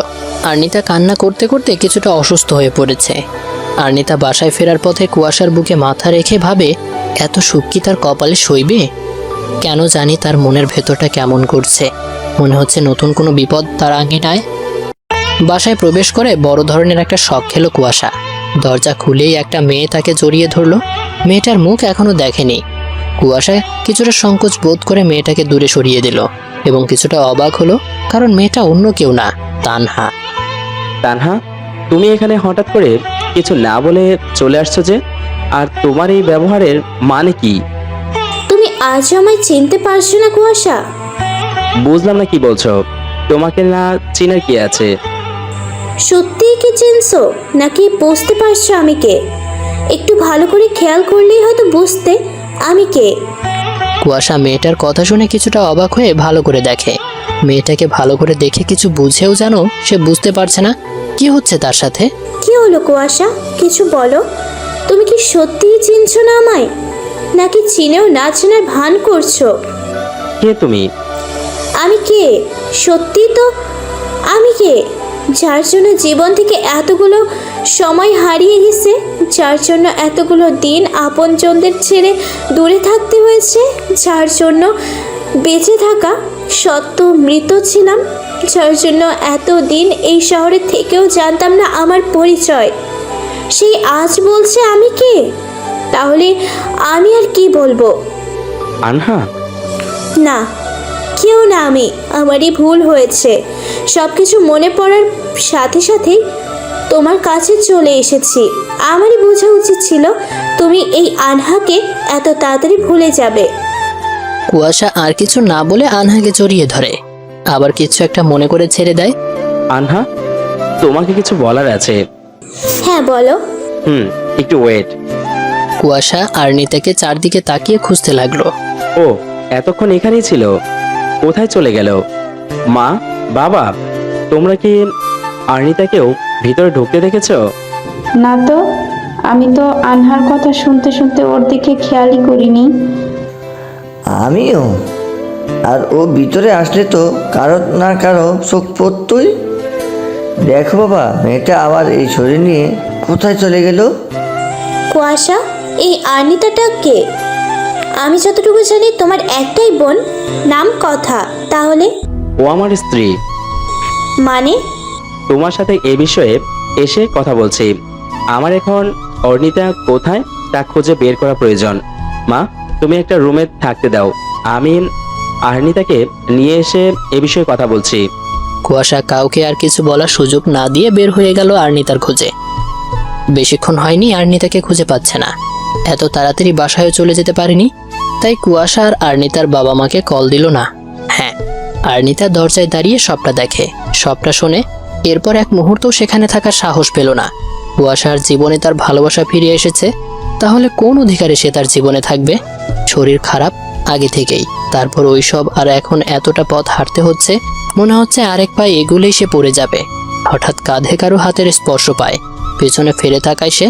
আর্নিতা কান্না করতে করতে কিছুটা অসুস্থ হয়ে পড়েছে। আর্নিতা বাসায় ফেরার পথে কুয়াশার বুকে মাথা রেখে ভাবে, এত সুখ কি তার কপালে সইবে? কেন জানি তার মনের ভেতরটা কেমন করছে, মনে হচ্ছে নতুন কোনো বিপদ তার আঙিনায়। বাসায় প্রবেশ করে বড় ধরনের একটা শক খেলো কুয়াশা। দরজা খুলেই একটা মেয়ে তাকে জড়িয়ে ধরলো। মেয়েটার মুখ এখনো দেখেনি। কুয়াশা কিছুটা সংকোচ বোধ করে মেয়েটাকে দূরে সরিয়ে দিল এবং কিছুটা অবাক হলো, কারণ মেয়েটা অন্য কেউ না, তানহা। তানহা, তুমি এখানে হঠাৎ করে কিছু না বলে চলে আসছো যে? আর তোমার এই ব্যবহারের মানে কি? তুমি আজ আমায় চিনতে পারছো না কুয়াশা? বুঝলাম না কি বলছো। তোমাকে না চিনার কি আছে? সত্যিই কি চিনছো নাকি বুঝতে পারছো আমি কে? একটু ভালো করে খেয়াল করলেই হয়তো বুঝতে আমি কে। কুয়াশা মেয়েটার কথা শুনে কিছুটা অবাক হয়ে ভালো করে দেখে। মেয়েটাকে ভালো করে দেখে কিছু বুঝেও জানো সে বুঝতে পারছে না কি হচ্ছে তার সাথে। কি হলো কুয়াশা, কিছু বলো। তুমি কি সত্যিই চিনছো না আমায়, নাকি চিনেও না চেনার ভান করছো? কে তুমি? আমি কে? সত্যি তো আমি কে? যার জন্য জীবন থেকে এতগুলো সময় হারিয়ে গেছে, যার জন্য এতগুলো দিন আপনজনদের ছেড়ে দূরে থাকতে হয়েছে, যার জন্য বেঁচে থাকা সত্ত্বেও মৃত ছিলাম, যার জন্য এতদিন এই শহরে থেকেও জানতাম না আমার পরিচয়, সেই আজ বলছে আমি কে? তাহলে আমি আর কি বলবো? আনহা? না, কেউ না আমি। আমারই ভুল হয়েছে। সব কিছু মনে পড়ার সাথে সাথেই তোমার কাছে চলে এসেছি। আমারই বোঝা উচিত ছিল তুমি এই আনহাকে এত তাড়াতাড়ি ভুলে যাবে। কুয়াশা আর কিছু না বলে আনহাকে জড়িয়ে ধরে, আবার কিছু একটা মনে করে ছেড়ে দেয়। আনহা, তোমাকে কিছু বলার আছে। হ্যাঁ বলো। একটু ওয়েট। কুয়াশা আর্নিতাকে চারদিকে তাকিয়ে খুঁজতে লাগলো। ও, এতক্ষণ এখানেই ছিল? কোথায় চলে গেল? মা, বাবা, তোমরা কি আর্নিতাকেও ভিতরে ঢুকতে দেখেছো? না তো, আমি তো আনহার কথা শুনতে শুনতে ওর দিকে খেয়ালই করিনি। আমিও। আর ও ভিতরে আসলে তো কারো না কারো চোখ পড়তই। দেখো বাবা, মেয়েটা আবার এই শরীর নিয়ে কোথায় চলে গেল? কুয়াশা, এই আর্নিতাটা কে? আমি যতটুকু জানি তোমার একটাই বোন, নাম কথা। তাহলে ও আমার স্ত্রী। মানে? তোমার সাথে এ বিষয়ে এসে কথা বলছি। আমার এখন অর্নিতা কোথায় তা খুঁজে বের করা প্রয়োজন। মা, তুমি একটা রুমে থাকতে দাও, আমি আর্নিতাকে নিয়ে এসে এ বিষয়ে কথা বলছি। কুয়াশা কাউকে আর কিছু বলার সুযোগ না দিয়ে বের হয়ে গেল আর্নিতার খোঁজে। বেশিক্ষণ হয়নি আর্নিতাকে খুঁজে পাচ্ছে না। এত তাড়াতাড়ি বাসায়ও চলে যেতে পারেনি, তাই কুয়াশা আর আর্নিতার বাবা মাকে কল দিল না। হ্যাঁ, আর্নিতা দরজায় দাঁড়িয়ে সবটা দেখে, সবটা শোনে। এরপর এক মুহূর্ত সেখানে থাকার সাহস পেল না। কুয়াশার জীবনে তার ভালোবাসা ফিরে এসেছে, তাহলে কোন অধিকারে সে তার জীবনে থাকবে? শরীর খারাপ আগে থেকেই, তারপর ওইসব, আর এখন এতটা পথ হাঁটতে হচ্ছে, মনে হচ্ছে আরেক পায়ে এগুলেই সে পড়ে যাবে। হঠাৎ কাঁধে কারো হাতের স্পর্শ পায়, পেছনে ফিরে তাকায় সে।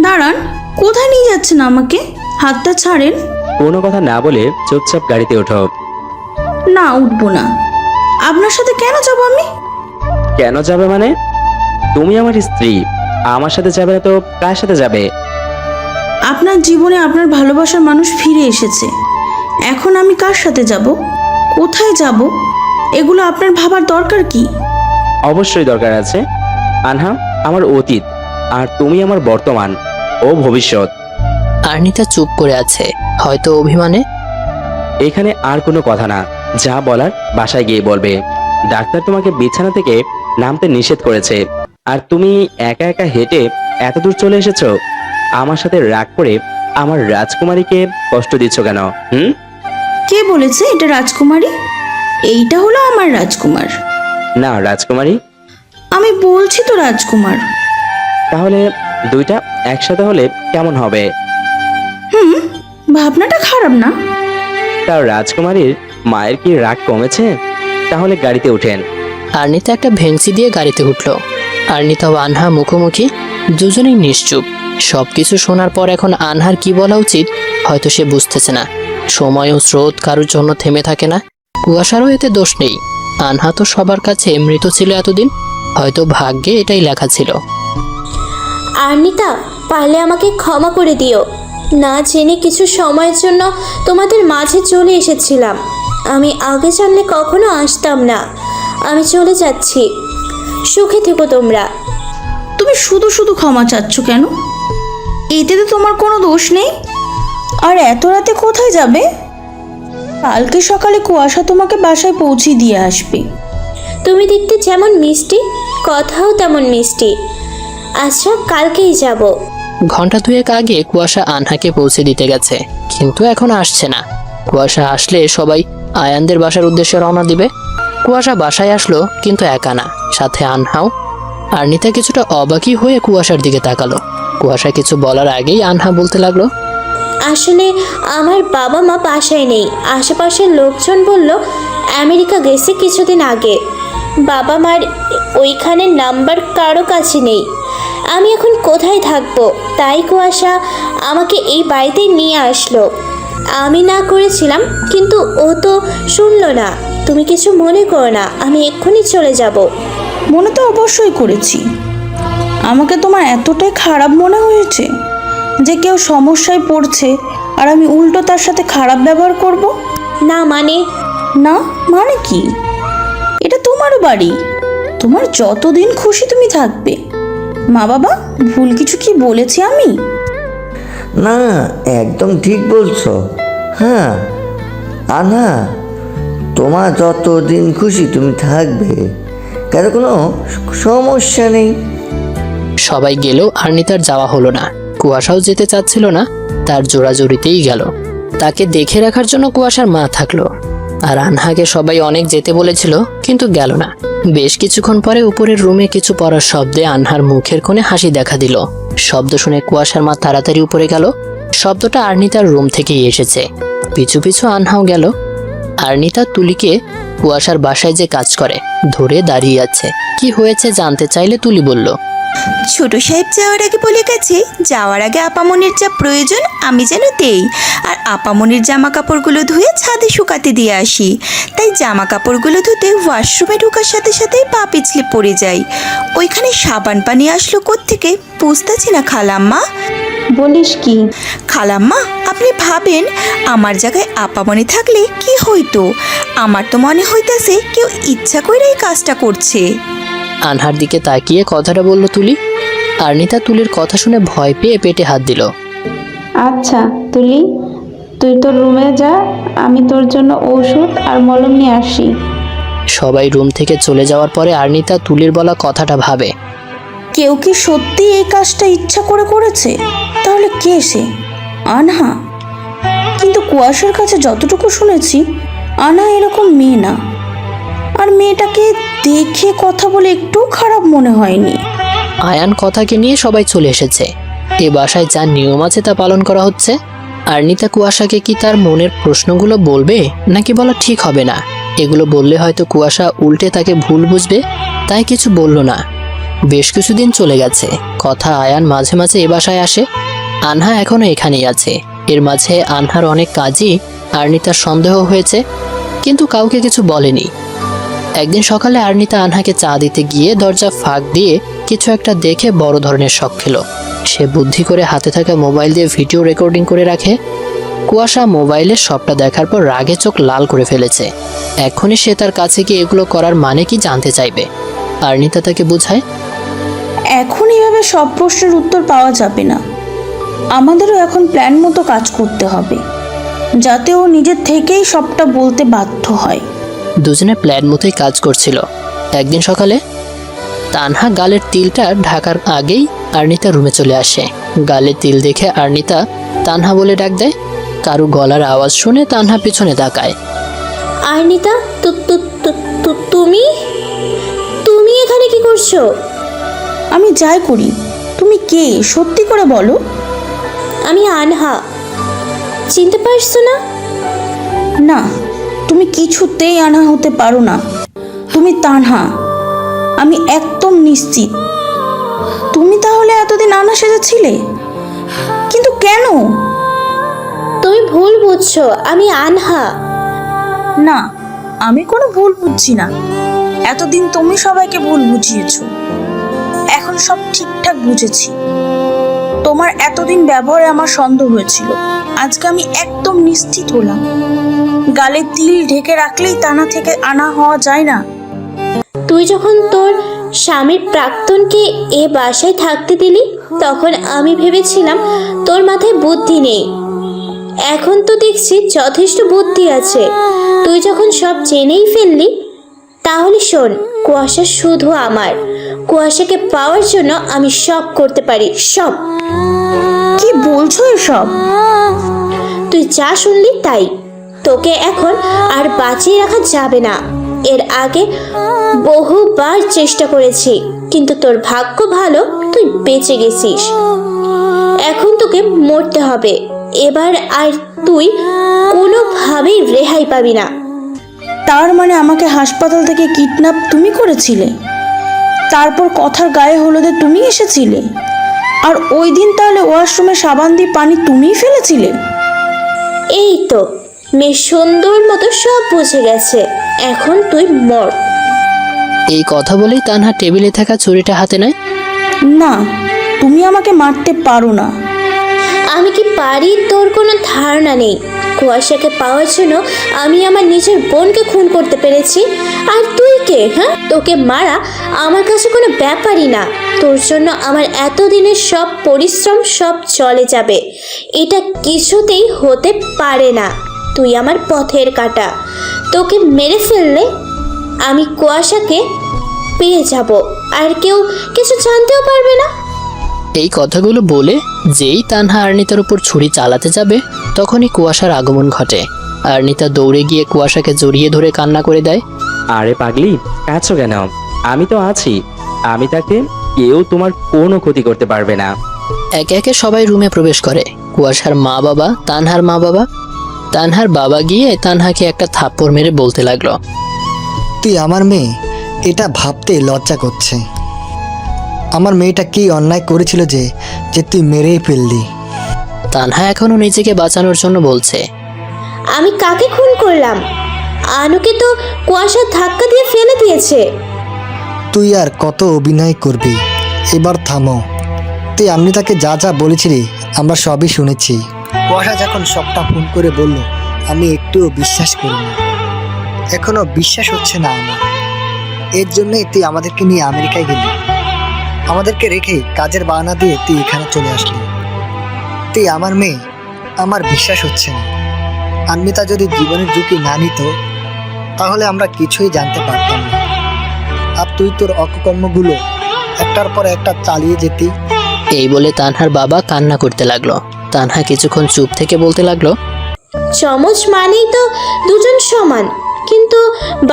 দাঁড়ান, কোথায় নিয়ে যাচ্ছেন আমাকে? হাতটা ছাড়েন। কোনো কথা না বলে চুপচাপ গাড়িতে ওঠো। না, উঠবো না। আপনার সাথে কেন যাব আমি? কেন যাবে মানে? তুমি আমার স্ত্রী, আমার সাথে যাবে না তো কার সাথে যাবে? আপনার জীবনে আপনার ভালোবাসার মানুষ ফিরে এসেছে, এখন আমি কার সাথে যাব, কোথায় যাব, এগুলো আপনার ভাবার দরকার কি? অবশ্যই দরকার আছে। আনহা আমার অতীত, আর তুমি আমার বর্তমান ও ভবিষ্যৎ। আর্নিতা চুপ করে আছে, হয়তো অভিমানে। এখানে আর কোনো কথা না, যা বলার বাসায় গিয়ে বলবে। ডাক্তার তোমাকে বিছানা থেকে নামতে নিষেধ করেছে, আর তুমি একা একা হেঁটে এত দূর চলে এসেছো। আমার সাথে রাগ করে আমার রাজকুমারীকে কষ্ট দিচ্ছ কেন? কে বলেছে এটা রাজকুমারী? এইটা হলো আমার রাজকুমার। না রাজকুমারী। আমি বলছি তো রাজকুমার। তাহলে দুইটা একসাথে হলে কেমন হবে? ভাবনাটা খারাপ না। তার রাজকুমারীর মায়ের কি রাগ কমেছে? তাহলে গাড়িতে ওঠেন। আর্নিতা একটা ভেংসি দিয়ে গাড়িতে উঠল। আর্নিতা ও আনহা মুখোমুখি, দুজনেই নিশ্চুপ। সবকিছু শোনার পর এখন আনহার কি বলা উচিত হয়তো সে বুঝতেছে না। সময় ও স্রোত কারোর জন্য থেমে থাকে না। কুয়াশারও এতে দোষ নেই। আনহা তো সবার কাছে মৃত ছিল এতদিন, হয়তো ভাগ্যে এটাই লেখা ছিল। আর্নিতা, পারলে আমাকে ক্ষমা করে দিও। না জেনে কিছু সময়ের জন্য তোমাদের মাঝে চলে এসেছিলাম। আমি আগে জানলে কখনো আসতাম না। আমি চলে যাচ্ছি। সুখে থেকো তোমরা। তুমি শুধু শুধু ক্ষমা চাচ্ছ কেন? এতে তো তোমার কোনো দোষ নেই। আর এত রাতে কোথায় যাবে? কালকে সকালে কুয়াশা তোমাকে বাসায় পৌঁছে দিয়ে আসবে। তুমি দেখতে যেমন মিষ্টি, কথাও তেমন মিষ্টি। আচ্ছা, কালকেই যাব। ঘন্টা দুয়েক আগে কুয়াশা আনহাকে পৌঁছে দিতে গেছে, কিন্তু এখন আসছে না। কুয়াশা আসলে সবাই আয়ানদের বাসার উদ্দেশ্যে রওনা দিবে। কুয়াশা বাসায় আসলো, কিন্তু একা না, সাথে আনহাও। আর্নিতা কিছুটা অবাকই হয়ে কুয়াশার দিকে তাকালো। কুয়াশা কিছু বলার আগেই আনহা বলতে লাগলো, আসলে আমার বাবা মা বাসায় নেই। আশেপাশের লোকজন বলল আমেরিকা গেছে কিছুদিন আগে। বাবা মার ওইখানে নাম্বার কারো কাছে নেই। আমি এখন কোথায় থাকবো? তাই কুয়াশা আমাকে এই বাড়িতেই নিয়ে আসলো। আমি না করেছিলাম, কিন্তু ও তো শুনলো না। তুমি কিছু মনে করো না, আমি এক্ষুনি চলে যাব। মনে তো অবশ্যই করেছি। আমাকে তোমার এতটাই খারাপ মনে হয়েছে যে কেউ সমস্যায় পড়ছে আর আমি উল্টো তার সাথে খারাপ ব্যবহার করব? না মানে কি? এটা তোমারও বাড়ি। তোমার যতদিন খুশি তুমি থাকবে। মা বাবা, ভুল কিছু কি বলেছি আমি? না, একদম ঠিক বলছো। হ্যাঁ আনহা, তোমার যতদিন খুশি তুমি থাকবে, কারো কোনো সমস্যা নেই। সবাই গেলেও আর্নিতার যাওয়া হলো না। কুয়াশাও যেতে চাচ্ছিল না, তার জোড়াজোড়িতেই গেল। তাকে দেখে রাখার জন্য কুয়াশার মা থাকলো। আর আনহাকে সবাই অনেক যেতে বলেছিল, কিন্তু গেল না। বেশ কিছুক্ষণ পরে উপরের রুমে কিছু পড়ার শব্দে আনহার মুখের কোণে হাসি দেখা দিল। শব্দ শুনে কুয়াশার মা তাড়াতাড়ি উপরে গেল। শব্দটা আর্নিতার রুম থেকেই এসেছে। পিছু পিছু আনহাও গেল। আর্নিতা তুলিকে কুয়াশার বাসায় যে কাজ করে ধরে দাঁড়িয়ে আছে। কি হয়েছে জানতে চাইলে তুলি বলল, ছোট সাহেব যাওয়ার আগে বলে গেছে যাওয়ার আগে আপামনির যা প্রয়োজন আমি যেন দেই, আর আপামনির জামা কাপড়গুলো ধুয়ে ছাদে শুকাতে দিয়ে আসি। তাই জামা কাপড়গুলো ধুতে ওয়াশরুমে ঢোকার সাথে সাথেই পা পিছলে পড়ে যাই। ওইখানে সাবান পানি আসলো কোত্থেকে বুঝতেছি না খালাম্মা। বলিস কি? খালাম্মা, আপনি ভাবেন আমার জায়গায় আপামনি থাকলে কি হইতো? আমার তো মনে হইতাছে কেউ ইচ্ছা করে এই কাজটা করছে। আনহার দিকে তাকিয়ে কথাটা বলল তুলি। আর্নিতা তুলির কথা শুনে ভয় পেয়ে পেটে হাত দিল। আচ্ছা তুলি, তুই তোর রুমে যা, আমি তোর জন্য ঔষধ আর মলম নিয়ে আসি। সবাই রুম থেকে চলে যাওয়ার পরে আর্নিতা তুলির বলা কথাটা ভাবে। কেউ কি সত্যি এই কাজটা ইচ্ছা করে করেছে? তাহলে কে সে? আনহা? কিন্তু কুয়াশার কাছে যতটুকু শুনেছি, আনহা এরকম মেয়ে না। আর মেয়েটাকে দেখে কথা বলে একটু খারাপ মনে হয়নি। আয়ান কথাকে নিয়ে সবাই চলে এসেছে। এ বাসায় যা নিয়ম আছে তা পালন করা হচ্ছে। আর্নিতা কুয়াশাকে কি তার মনের প্রশ্নগুলো বলবে, নাকি বলা ঠিক হবে না? এগুলো বললে হয়তো কুয়াশা উল্টে তাকে ভুল বুঝবে, তাই কিছু বলল না। বেশ কিছুদিন চলে গেছে। কথা আয়ান মাঝে মাঝে এ বাসায় আসে। আনহা এখনো এখানেই আছে। এর মাঝে আনহার অনেক কাজই আর্নিতার সন্দেহ হয়েছে, কিন্তু কাউকে কিছু বলেনি। একদিন সকালে আর্নিতা আনহাকে চা দিতে গিয়ে দরজা ফাঁক দিয়ে কিছু একটা দেখে বড় ধরনের শক খেল। সে বুদ্ধি করে হাতে থাকা মোবাইল দিয়ে ভিডিও রেকর্ডিং করে রাখে। কুয়াশা মোবাইলে সবটা দেখার পর রাগে চোখ লাল করে ফেলেছে। এখনই সে তার কাছে গিয়ে এগুলো করার মানে কি জানতে চাইবে। আর্নিতা তাকে বোঝায়, এখন এইভাবে সব প্রশ্নের উত্তর পাওয়া যাবে না। আমাদেরও এখন প্ল্যান মতো কাজ করতে হবে, যাতে ও নিজের থেকেই সবটা বলতে বাধ্য হয়। দুজনে প্ল্যান মতোই কাজ করছিল। একদিন সকালে তানহা গালের তিলটা ঢাকার আগেই আর্নিতা রুমে চলে আসে। গালে তিল দেখে আর্নিতা তানহা বলে ডাক দেয়। কারো গলার আওয়াজ শুনে তানহা পিছনে তাকায়। আর্নিতা, তুমি তুমি এখানে কি করছো? আমি যাই করি, তুমি কে? সত্যি করে বলো। আমি আনহা, চিনতে পারছো না? না, তুমি কিছুতেই আনহা হতে পারো না। তুমি তানহা, আমি একদম নিশ্চিত। তুমি তাহলে এতদিন আনহা সেজেছিলে, কিন্তু কেন? তুমি ভুল বুঝছো, আমি আনহা। না, আমি কোনো ভুল বুঝছি না। এতদিন তুমি সবাইকে ভুল বুঝিয়েছো, এখন সব ঠিকঠাক বুঝেছি। তোমার এতদিন ব্যবহারে আমার সন্দেহ হয়েছিল, আজকে আমি একদম নিশ্চিত হলাম। গালে তিল ঢেকে রাখলেই তানা থেকে আনা হওয়া যায় না। তুই যখন তোর স্বামীর প্রাক্তনকে এ বাসায় থাকতে দিলি, তখন আমি ভেবেছিলাম তোর মাথায় বুদ্ধি নেই। এখন তো দেখছি যথেষ্ট বুদ্ধি আছে। তুই যখন সব জেনেই ফেললি, তাহলে শোন, কুয়াশা শুধু আমার। কুয়াশাকে পাওয়ার জন্য আমি সব করতে পারি, সব। কি বলছো এসব? তুই যা শুনলি তাই। তোকে এখন আর বাঁচিয়ে রাখা যাবে না। এর আগে বহুবার চেষ্টা করেছি, কিন্তু তোর ভাগ্য ভালো, তুই বেঁচে গেছিস। এখন তোকে মরতে হবে। এবার আর তুই কোনোভাবেই রেহাই পাবি না। তার মানে আমাকে হাসপাতাল থেকে কিডন্যাপ তুমি করেছিলে, তারপর কথার গায়ে হলুদে তুমি এসেছিলে, আর ওই দিন তাহলে ওয়াশরুমে সাবান দিয়ে পানি তুমিই ফেলেছিলে? এই তো, মেয়ে সুন্দর মতো সব বুঝে গেছে। এখন তুই মর। এই কথা বলেই তানহা টেবিলে থাকা ছুরিটা হাতে নেয়। না, তুমি আমাকে মারতে পারো না। আমি কি পারি তোর কোনো ধারণা নেই। কুয়াশাকে পাওয়ার জন্য আমি আমার নিজের বোনকে খুন করতে পেরেছি, আর তুই কে? হ্যাঁ, তোকে মারা আমার কাছে কোনো ব্যাপারই না। তোর জন্য আমার এতদিনের সব পরিশ্রম সব চলে যাবে। এটা কিছুতেই হতে পারে না। তুই আমার পথের কাঁটা। তোকে মেরে ফেললে আমি কুয়াশাকে পেয়ে যাব, আর কেউ কিছু জানতেও পারবে না। এই কথাগুলো বলে যেই তানহা আর্নিতার উপর ছুরি চালাতে যাবে, তখনই কুয়াশার আগমন ঘটে। আর্নিতা দৌড়ে গিয়ে কুয়াশাকে জড়িয়ে ধরে কান্না করে দেয়। আরে পাগলি, কাঁদছো কেন? আমি তো আছি। আমি তাকে, কেউ তোমার কোনো ক্ষতি করতে পারবে না। একে একে সবাই রুমে প্রবেশ করে। কুয়াশার মা বাবা, তানহার মা বাবা। তানহার বাবা গিয়ে তানহাকে একটা থাপ্পড় মেরে বলতে লাগলো, তুই আমার মেয়ে, এটা ভাবতে লজ্জা করছে। আমার মেয়েটা কি অন্যায় করেছিল যে যে তুই মেরেই ফেললি? তানহা এখনো নিজেকে বাঁচানোর জন্য বলছে, আমি কাকে খুন করলাম? আনুকে তো কুয়াশা ধাক্কা দিয়ে ফেলে দিয়েছে। তুই আর কত অভিনয় করবি? এবার থামো। তুই আপনি তাকে যা যা বলেছিলি আমরা সবই শুনেছি। কুয়াশা যখন সবটা ফোন করে বলল, আমি একটুও বিশ্বাস করিনি। এখনো বিশ্বাস হচ্ছে না আমার। এর জন্যই তুই আমাদেরকে নিয়ে আমেরিকায় গেলি, আমাদেরকে রেখে কাজের বাহানা দিয়ে তুই এখানে চলে আসলি। তুই আমার মেয়ে, আমার বিশ্বাস হচ্ছে না। আন্মিতা যদি জীবনের ঝুঁকি না নিত, তাহলে আমরা কিছুই জানতে পারতাম না। আর তুই তোর অকর্মগুলো একটার পর একটা চালিয়ে যেতি। এই বলে তানহার বাবা কান্না করতে লাগলো। তানহা কিছুক্ষণ চুপ থেকে বলতে লাগলো, চমচ মানেই তো দুজন সমান, কিন্তু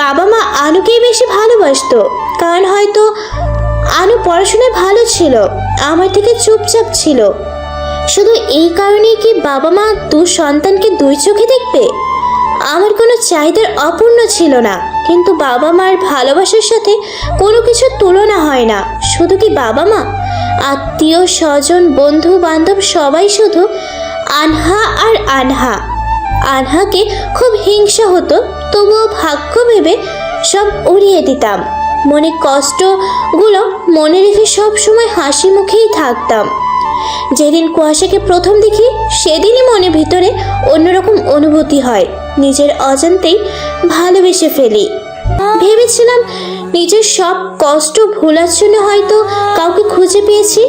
বাবা মা আনুকেই বেশি ভালোবাসতো। কারণ হয়তো আনু পড়াশোনায় ভালো ছিল, আমার থেকে চুপচাপ ছিল। শুধু এই কারণেই কি বাবা মা দু সন্তানকে দুই চোখে দেখবে? আমার কোনো চাহিদার অপূর্ণ ছিল না, কিন্তু বাবা মার ভালোবাসার সাথে কোনো কিছুর তুলনা হয় না। শুধু কি বাবা মা, আত্মীয় স্বজন বন্ধু বান্ধব সবাই শুধু আনহা আর আনহা। আনহাকে খুব হিংসা হতো, তবুও ভাগ্য ভেবে সব উড়িয়ে দিতাম। মনে কষ্টগুলো মনে রেখে সব সময় হাসি মুখেই থাকতাম। যেদিন কুয়াশাকে প্রথম দেখি, সেদিনই মনে ভিতরে অন্যরকম অনুভূতি হয়। নিজের অজান্তেই ভালোবেসে ফেলি। ভেবেছিলাম নিজের সব কষ্ট ভোলার জন্য হয়তো কাউকে খুঁজে পেয়েছি।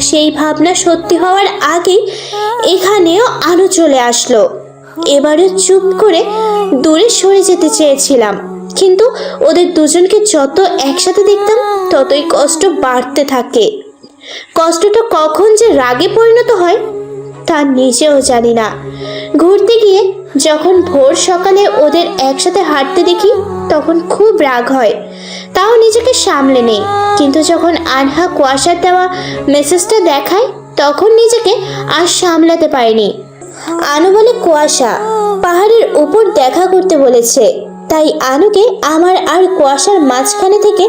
সেই ভাবনা সত্যি হওয়ার আগেই এখানেও আলো চলে আসলো। এবারে চুপ করে দূরে সরে যেতে চেয়েছিলাম, কিন্তু ওদের দুজনকে যত একসাথে দেখতাম ততই কষ্ট বাড়তে থাকে। কষ্টটা কখন যে রাগে পরিণত হয় তা নিজেও জানি না। ঘুরতে গিয়ে যখন ভোর সকালে ওদের একসাথে হাঁটতে দেখি, তখন খুব রাগ হয়। তাও নিজেকে সামলে নেই। কিন্তু যখন আনহা কুয়াশার দেওয়া মেসেজটা দেখায় তখন নিজেকে আর সামলাতে পারেনি। আনু বলে কুয়াশা পাহাড়ের উপর দেখা করতে বলেছে, তাই আনুকে আমার আর কুয়াশার মাঝখানে থেকে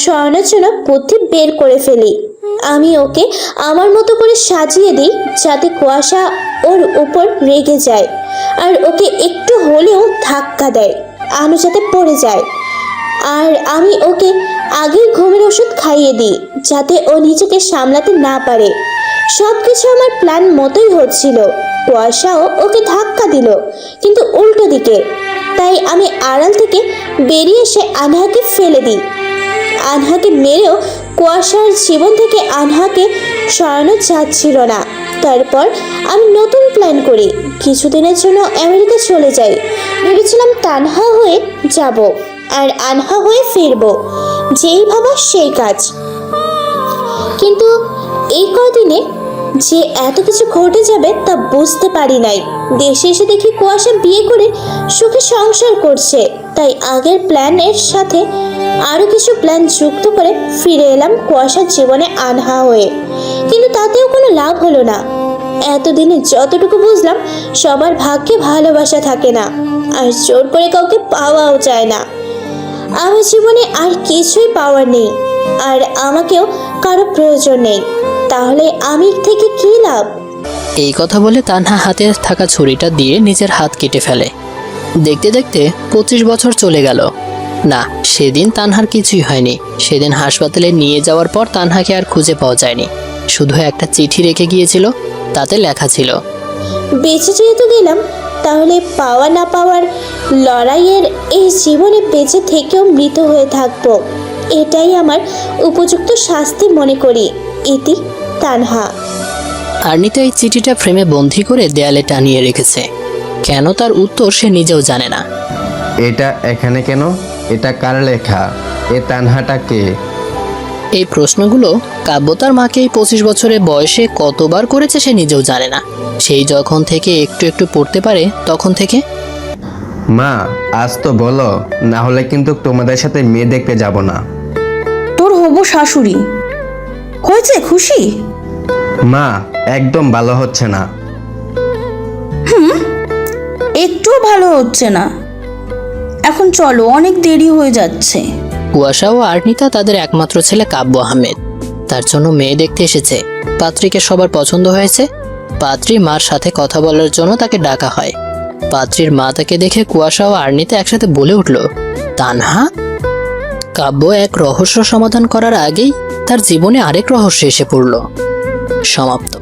সরানোর জন্য বুদ্ধি বের করে ফেলি। আমি ওকে আমার মতো করে সাজিয়ে দিই যাতে কুয়াশা ওর উপর রেগে যায় আর ওকে একটু হলেও ধাক্কা দেয়, আনু যাতে পড়ে যায়। আর আমি ওকে আগেই ঘুমের ওষুধ খাইয়ে দিই যাতে ও নিজেকে সামলাতে না পারে। সব কিছু আমার প্ল্যান মতোই হচ্ছিল। কুয়াশাও ওকে ধাক্কা দিল কিন্তু উল্টো দিকে, তাই আমি আড়াল থেকে বেরিয়ে এসে আনহাকে ফেলে দিই। আনহাকে মেরেও কুয়াশার জীবন থেকে আনহাকে সরানো যাচ্ছিল না। তারপর আমি নতুন প্ল্যান করি, কিছুদিনের জন্য আমেরিকা চলে যাই। ভেবেছিলাম তানহা হয়ে যাব আর আনহা হয়ে ফিরবো, যেই ভাবা সেই কাজ। কিন্তু এই কদিনে যে এত কিছু ঘটে যাবে তা বুঝতে পারি নাই। দেশে এসে দেখি কুয়াশা বিয়ে করে সুখে সংসার করছে, তাই আগের প্ল্যানের সাথে আরও কিছু প্ল্যান যুক্ত করে ফিরে এলাম কুয়াশার জীবনে আনহা হয়ে। কিন্তু তাতেও কোনো লাভ হলো না। এতদিনে যতটুকু বুঝলাম সবার ভাগ্যে ভালোবাসা থাকে না, আর জোর করে কাউকে পাওয়াও যায় না। আমার জীবনে আর কিছুই পাওয়ার নেই, আর আমাকেও কারো প্রয়োজন নেই। তাহলে আমি থেকে কি লাভ? এই কথা বলে তানহা হাতে থাকা ছুরিটা দিয়ে নিজের হাত কেটে ফেলে। দেখতে দেখতে 25 বছর চলে গেল। না, সেদিন তানহার কিছুই হয়নি। সেদিন হাসপাতালে নিয়ে যাওয়ার পর তানহাকে আর খুঁজে পাওয়া যায়নি। শুধু একটা চিঠি রেখে গিয়েছিল, তাতে লেখা ছিল, বেঁচে যেহেতু গেলাম তাহলে পাওয়া না পাওয়ার লড়াইয়ের এই জীবনে বেঁচে থেকেও মৃত হয়ে থাকবো, এটাই আমার উপযুক্ত শাস্তি মনে করি। ইতি তানহা। আর্নিতা এই চিঠিটা ফ্রেমে বন্দি করে দেয়ালে টানিয়ে রেখেছে। কেন তার উত্তর সে নিজেও জানে না। এটা এখানে কেন? এটা কার লেখা? এ তানহাটা কে? এই প্রশ্নগুলো কাব্য তার মাকে এই 25 বছরের বয়সে কতবার করেছে সে নিজেও জানে না। সেই যখন থেকে একটু একটু পড়তে পারে তখন থেকে। মা, আজ তো বলো, না হলে কিন্তু তোমাদের সাথে মেয়ে দেখতে যাব না। তোর হবু শাশুড়ি হয়েছে খুশি? মা, একদম ভালো হচ্ছে না। একটুও ভালো হচ্ছে না। এখন চলো, অনেক দেরি হয়ে যাচ্ছে। কুয়াশা ও আর্নিতা তাদের একমাত্র ছেলে কাব্য আহমেদ, তার জন্য মেয়ে দেখতে এসেছে। পাত্রীকে সবার পছন্দ হয়েছে। পাত্রী মার সাথে কথা বলার জন্য তাকে ডাকা হয়। পাত্রীর মা তাকে দেখে কুয়াশা ও আর্নিতা একসাথে বলে উঠল, তানহা। কাব্য এক রহস্য সমাধান করার আগেই তার জীবনে আরেক রহস্য এসে পড়ল। সমাপ্ত।